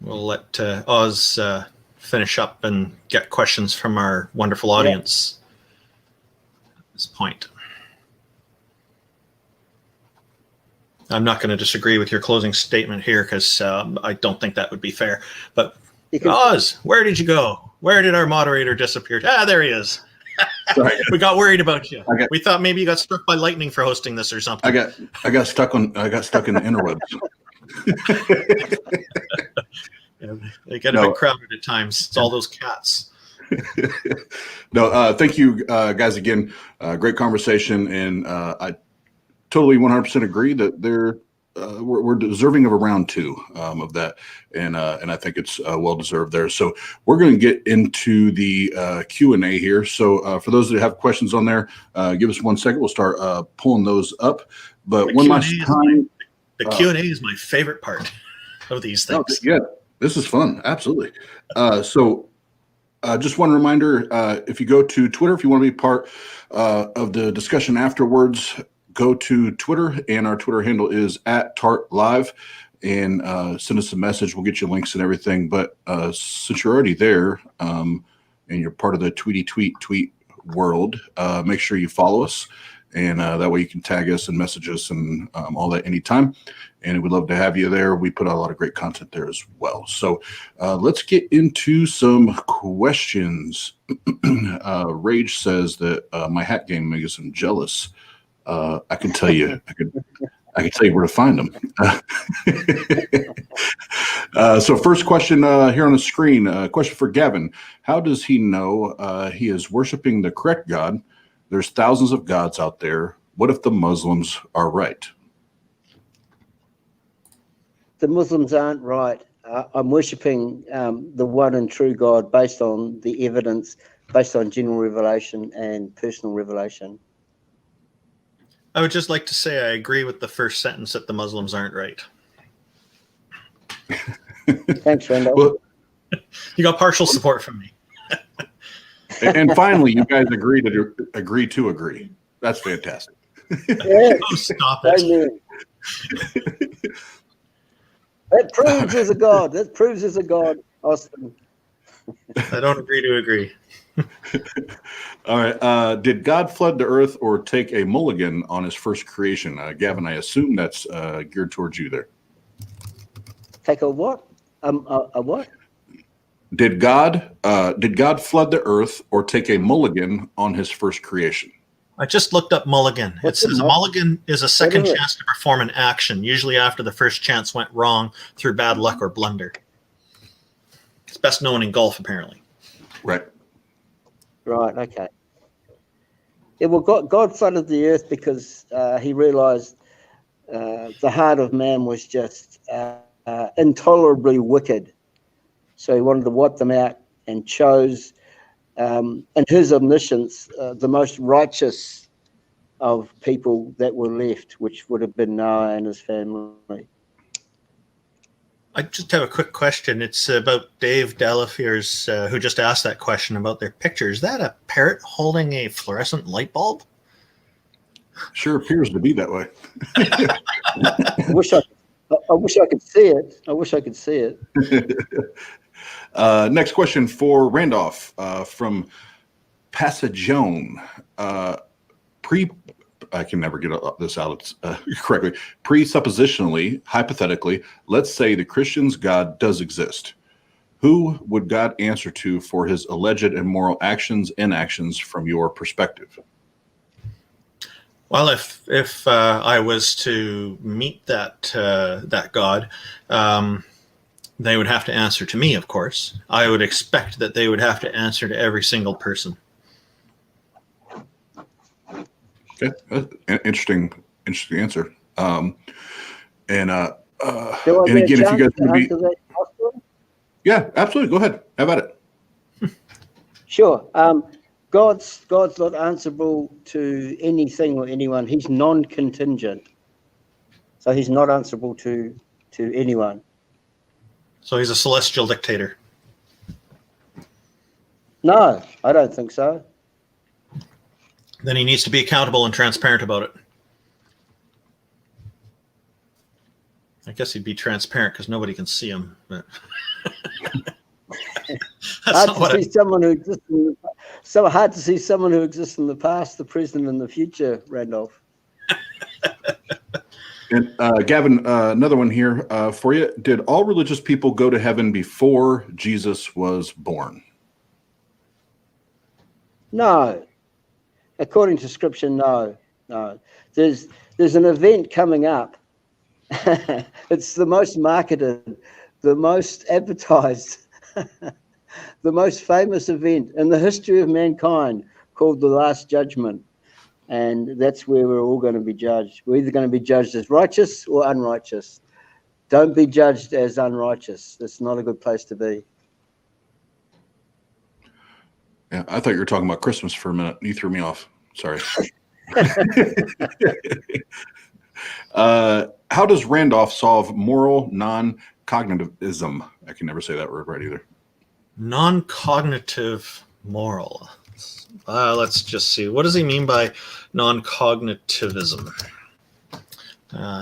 We'll let Oz finish up and get questions from our wonderful audience at this point. I'm not going to disagree with your closing statement here because I don't think that would be fair. But Oz, where did you go? Where did our moderator disappear? There he is. Sorry. We got worried about you. We thought maybe you got struck by lightning for hosting this or something. I got stuck in the interwebs. They get a bit crowded at times. It's all those cats. No, thank you guys again. Great conversation, and I totally 100% agree that we're deserving of a round 2 of that, and I think it's well deserved there. So we're going to get into the Q&A here. So for those that have questions on there, give us 1 second. We'll start pulling those up. But one last time, the Q&A is my favorite part of these things. Yeah, this is fun. Absolutely. So just one reminder: if you go to Twitter, if you want to be part of the discussion afterwards, go to Twitter, and our Twitter handle is @TARTLive, and send us a message. We'll get you links and everything. But since you're already there and you're part of the tweet world, make sure you follow us, and that way you can tag us and message us and all that anytime. And we'd love to have you there. We put out a lot of great content there as well. So let's get into some questions. Rage says that my hat game makes him jealous. I can tell you, I can tell you where to find them. So first question here on the screen, question for Gavin. How does he know he is worshiping the correct God? There's thousands of gods out there. What if the Muslims are right? The Muslims aren't right. I'm worshipping the one and true God based on the evidence, based on general revelation and personal revelation. I would just like to say I agree with the first sentence that the Muslims aren't right. Thanks, Randolph. Well, you got partial support from me. And finally, you guys agree to agree. That's fantastic. Yeah. Oh, stop it. Amen. That proves there's a God. That proves there's a God, Austin. I don't agree to agree. All right. Did God flood the earth or take a mulligan on his first creation? Gavin, I assume that's geared towards you there. Take a what? A what? Did God flood the earth or take a mulligan on his first creation? I just looked up mulligan. It says a mulligan is a second chance to perform an action, usually after the first chance went wrong through bad luck or blunder. It's best known in golf, apparently. Right. Right, okay. Yeah, well, God flooded the earth because he realized the heart of man was just intolerably wicked. So he wanted to wipe them out and chose, in his omniscience, the most righteous of people that were left, which would have been Noah and his family. I just have a quick question. It's about Dave Delafear's, who just asked that question about their picture. Is that a parrot holding a fluorescent light bulb? Sure appears to be that way. I wish I could see it. I wish I could see it. Next question for Randolph from Passagone. I can never get this out correctly. Presuppositionally, hypothetically, let's say the Christian's God does exist. Who would God answer to for his alleged immoral actions and inactions from your perspective? Well, if I was to meet that God, They would have to answer to me, of course. I would expect that they would have to answer to every single person. Okay, interesting answer. And again, if you guys would be, yeah, absolutely, go ahead. How about it? Sure. God's not answerable to anything or anyone. He's non-contingent, so he's not answerable to anyone. So he's a celestial dictator. No, I don't think so. Then he needs to be accountable and transparent about it. I guess he'd be transparent because nobody can see him. But hard to see someone who exists so hard to see someone who exists in the past, the present, and the future, Randolph. And Gavin, another one here for you. Did all religious people go to heaven before Jesus was born? No. According to Scripture, no. There's an event coming up. It's the most marketed, the most advertised, the most famous event in the history of mankind, called the Last Judgment. And that's where we're all going to be judged. We're either going to be judged as righteous or unrighteous. Don't be judged as unrighteous. That's not a good place to be. Yeah, I thought you were talking about Christmas for a minute. You threw me off. Sorry. How does Randolph solve moral non-cognitivism? I can never say that word right either. Non-cognitive moral. Let's just see. What does he mean by non-cognitivism?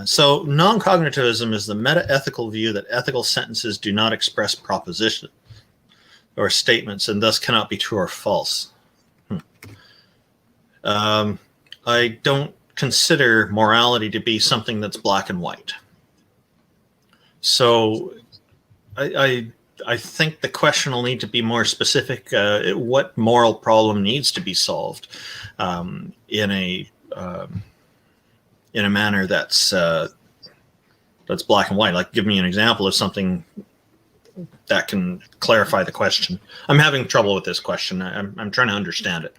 So non-cognitivism is the meta-ethical view that ethical sentences do not express proposition or statements and thus cannot be true or false. I don't consider morality to be something that's black and white. So I think the question will need to be more specific. What moral problem needs to be solved in a manner that's black and white? Like, give me an example of something that can clarify the question. I'm having trouble with this question. I'm trying to understand it.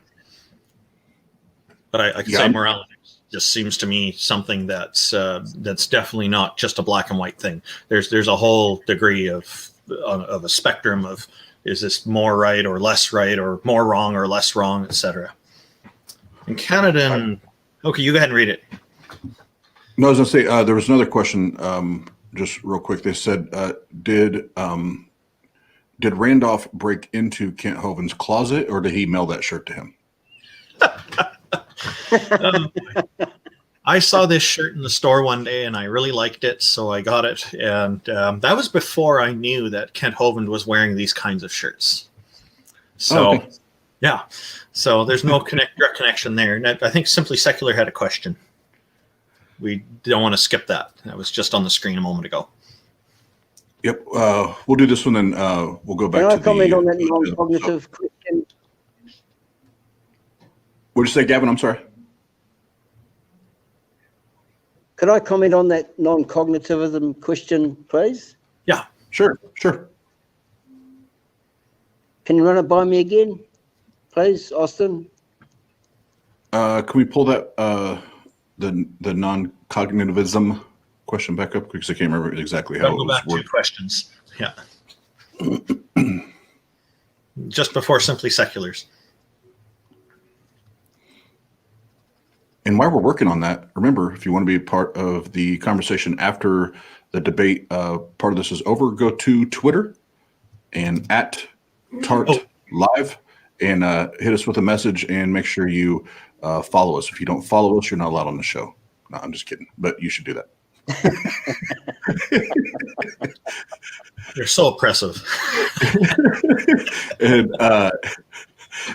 But I can say morality just seems to me something that's definitely not just a black and white thing. There's a whole degree of a spectrum of, is this more right or less right, or more wrong or less wrong, etc. In Canada, okay, you go ahead and read it. No, I was going to say, there was another question, just real quick. They said, did Randolph break into Kent Hovind's closet, or did he mail that shirt to him? I saw this shirt in the store one day and I really liked it, so I got it. And that was before I knew that Kent Hovind was wearing these kinds of shirts. So, okay. Yeah. So there's no direct connection there. And I think Simply Secular had a question. We don't want to skip that. That was just on the screen a moment ago. Yep. We'll do this one, then we'll go back to the... Can I comment on that non-cognitive question? What did you say, Gavin? I'm sorry. Could I comment on that non-cognitivism question, please? Yeah, sure. Can you run it by me again, please, Austin? Can we pull that the non-cognitivism question back up, because I can't remember exactly how it was worded. Go back to questions. Yeah. Just before Simply Seculars. And while we're working on that, remember, if you want to be a part of the conversation after the debate, part of this is over, go to Twitter and at TART Live and hit us with a message, and make sure you follow us. If you don't follow us, you're not allowed on the show. No, I'm just kidding, but you should do that. You're so oppressive. And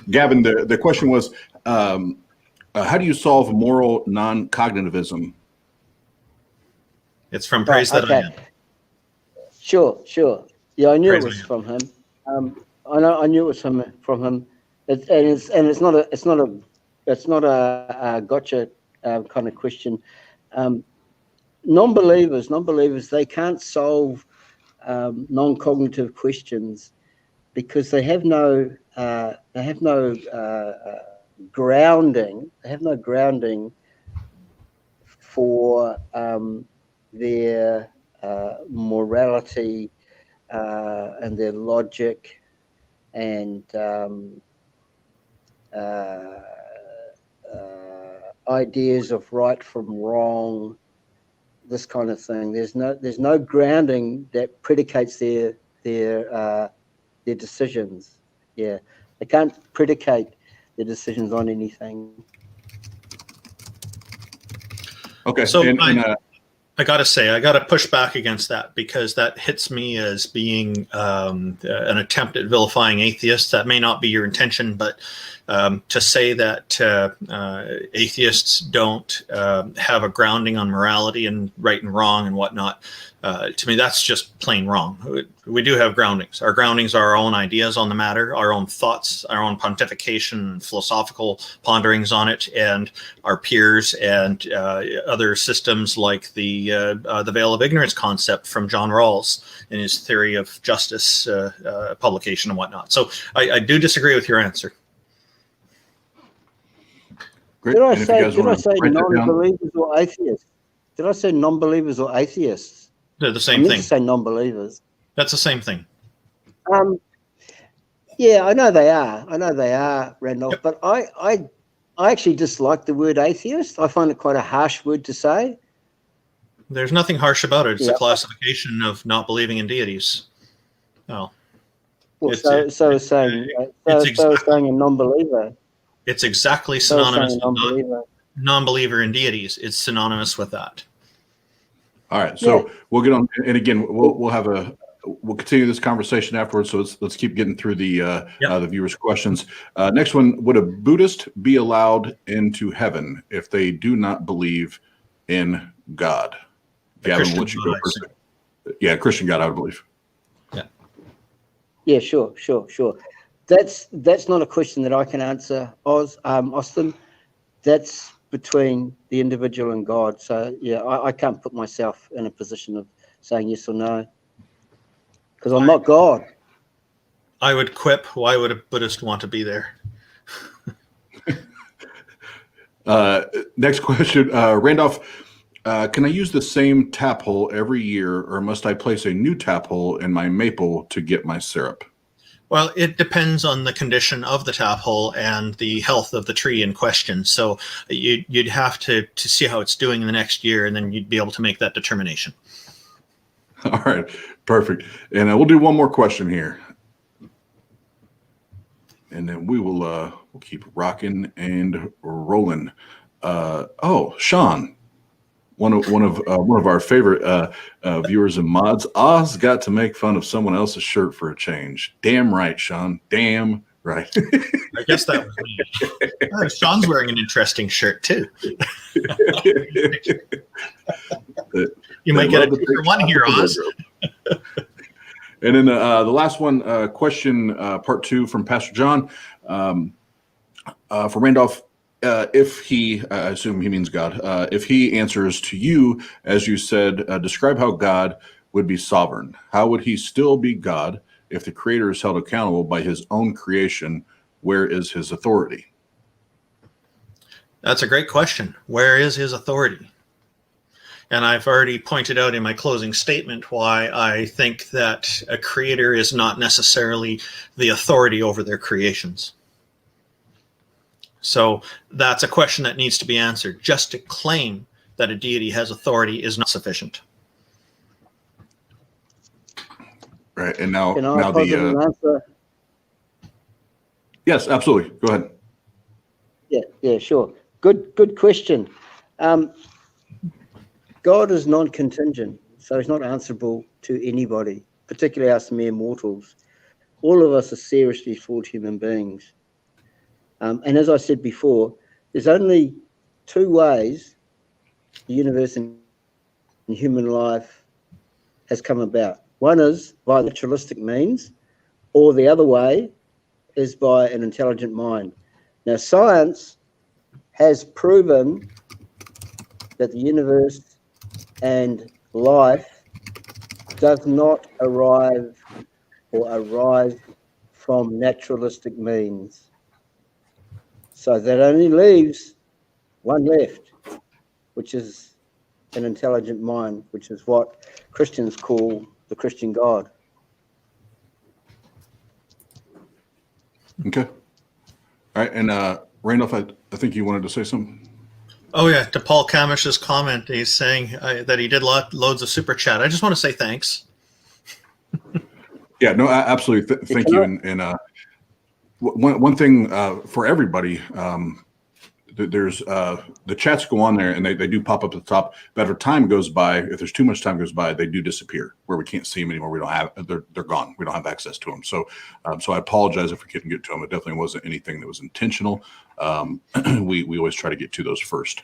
Gavin, the question was, how do you solve moral non-cognitivism? It's from Praise That I Am. Sure. Yeah, I knew it was from him. I knew it was from him. It's not a gotcha kind of question. Non-believers, they can't solve non-cognitive questions because they have no grounding. They have no grounding for their morality and their logic and ideas of right from wrong, this kind of thing. There's no grounding that predicates their decisions. Yeah, they can't predicate their decisions on anything. Okay. So I got to say, I got to push back against that because that hits me as being an attempt at vilifying atheists. That may not be your intention, but to say that atheists don't have a grounding on morality and right and wrong and whatnot, to me, that's just plain wrong. We do have groundings. Our groundings are our own ideas on the matter, our own thoughts, our own pontification, philosophical ponderings on it, and our peers and other systems like the veil of ignorance concept from John Rawls in his theory of justice publication and whatnot. So I do disagree with your answer. Great. Did I say non-believers or atheists? Did I say non-believers or atheists? They're the same thing. To say non-believers. That's the same thing. Yeah, I know they are, Randolph. Yep. But I actually dislike the word atheist. I find it quite a harsh word to say. There's nothing harsh about it. It's a classification of not believing in deities. Oh. Well, so saying a non-believer. It's exactly synonymous with non-believer in deities. It's synonymous with that. All right, so we'll get on, and again, we'll continue this conversation afterwards. So let's keep getting through the viewers' questions. Next one: would a Buddhist be allowed into heaven if they do not believe in God? Gavin, would you go first? Yeah, Christian God, I would believe. Yeah, sure. That's not a question that I can answer, Austin. That's between the individual and God. So yeah, I can't put myself in a position of saying yes or no because I'm not God. I would quip. Why would a Buddhist want to be there? Next question, Randolph. Can I use the same tap hole every year, or must I place a new tap hole in my maple to get my syrup? Well, it depends on the condition of the tap hole and the health of the tree in question. So you'd have to see how it's doing in the next year, and then you'd be able to make that determination. All right, perfect. And we'll do one more question here, and then we will we'll keep rocking and rolling. Sean. One of our favorite viewers and mods. Oz got to make fun of someone else's shirt for a change. Damn right, Sean. Damn right. I guess that was me. Sean's wearing an interesting shirt too. You might get a 2-for-1 here, Oz. And then the last one, question part 2 from Pastor John for Randolph. If he, I assume he means God, if he answers to you, as you said, describe how God would be sovereign. How would he still be God if the creator is held accountable by his own creation? Where is his authority? That's a great question. Where is his authority? And I've already pointed out in my closing statement why I think that a creator is not necessarily the authority over their creations. So that's a question that needs to be answered. Just to claim that a deity has authority is not sufficient. Right, and now the answer? Yes, absolutely. Go ahead. Yeah, sure. Good question. God is non-contingent, so he's not answerable to anybody, particularly us mere mortals. All of us are seriously flawed human beings. And as I said before, there's only 2 ways the universe and human life has come about. One is by naturalistic means, or the other way is by an intelligent mind. Now, science has proven that the universe and life does not arrive or arise from naturalistic means. So that only leaves one left, which is an intelligent mind, which is what Christians call the Christian God. Okay. All right. And Randolph, I think you wanted to say something. Oh yeah, to Paul Kamish's comment, he's saying that he did loads of super chat. I just want to say thanks. Yeah, no, absolutely. Thank you. And one thing for everybody, there's the chats go on there and they do pop up at the top. But if time goes by, if there's too much time goes by, they do disappear where we can't see them anymore. We don't have they're gone. We don't have access to them. So so I apologize if we couldn't get to them. It definitely wasn't anything that was intentional. We always try to get to those first.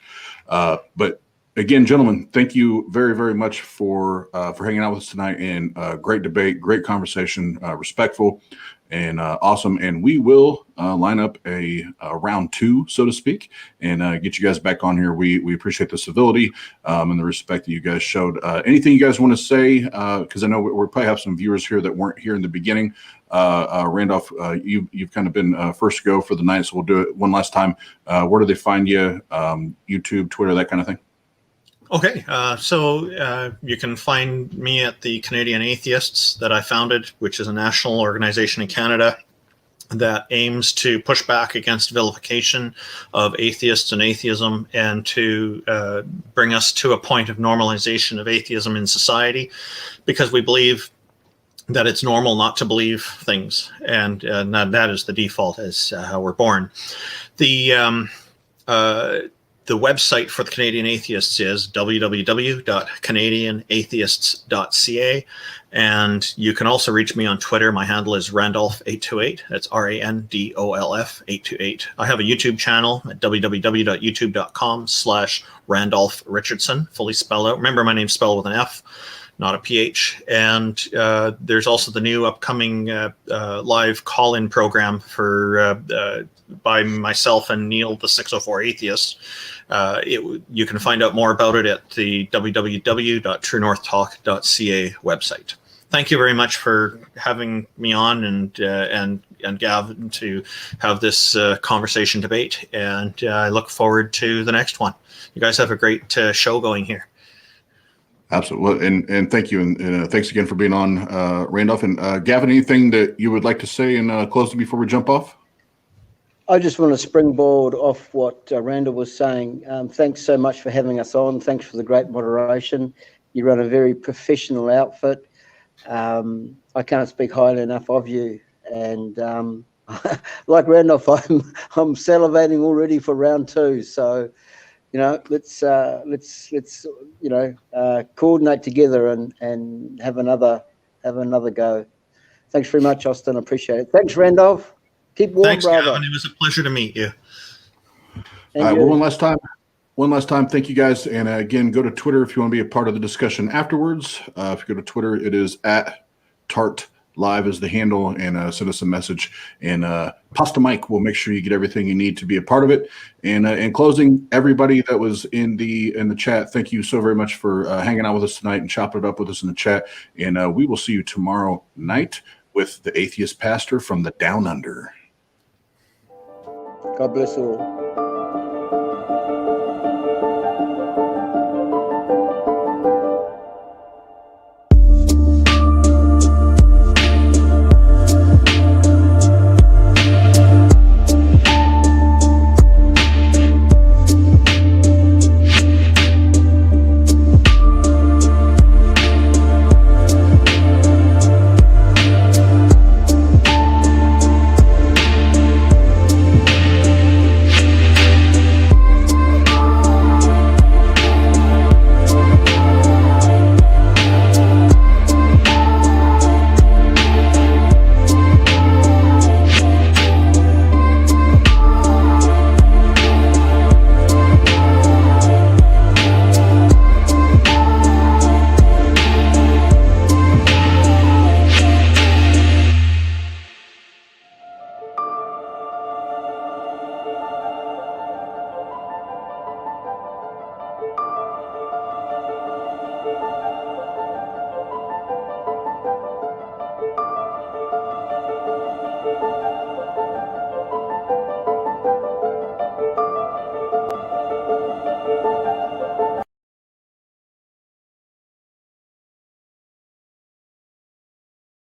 But again, gentlemen, thank you very, very much for hanging out with us tonight. And great debate, great conversation, respectful. And awesome. And we will line up a round two, so to speak, and get you guys back on here. We appreciate the civility and the respect that you guys showed. Anything you guys want to say? Because I know we probably have some viewers here that weren't here in the beginning. Randolph, you've kind of been first to go for the night, so we'll do it one last time. Where do they find you? YouTube, Twitter, that kind of thing? Okay, so you can find me at the Canadian Atheists that I founded, which is a national organization in Canada that aims to push back against vilification of atheists and atheism, and to bring us to a point of normalization of atheism in society, because we believe that it's normal not to believe things, and that is the default as how we're born. The website for the Canadian Atheists is www.canadianatheists.ca, and you can also reach me on Twitter. My handle is Randolph828. That's RANDOLF 828. I have a YouTube channel at www.youtube.com/Randolf Richardson, fully spelled out. Remember, my name's spelled with an F, not a PH. And there's also the new upcoming live call-in program for by myself and Neil, the 604 Atheist. You can find out more about it at the www.truenorthtalk.ca website. Thank you very much for having me on, and Gavin, to have this conversation debate. And I look forward to the next one. You guys have a great show going here. Absolutely. And thank you. And thanks again for being on, Randolph. And Gavin, anything that you would like to say in closing before we jump off? I just want to springboard off what Randall was saying. Thanks so much for having us on. Thanks for the great moderation. You run a very professional outfit. I can't speak highly enough of you. And like Randolph, I'm salivating already for round two. So, let's coordinate together and have another go. Thanks very much, Austin. I appreciate it. Thanks, Randolph. Keep warm, Thanks, brother. Gavin. It was a pleasure to meet you. And all right. you. Well, one last time. Thank you, guys. And again, go to Twitter if you want to be a part of the discussion afterwards. If you go to Twitter, it is at TART Live is the handle, and send us a message. And Pasta Mike will make sure you get everything you need to be a part of it. And in closing, everybody that was in the chat, thank you so very much for hanging out with us tonight and chopping it up with us in the chat. And we will see you tomorrow night with the Atheist Pastor from the Down Under. God bless all.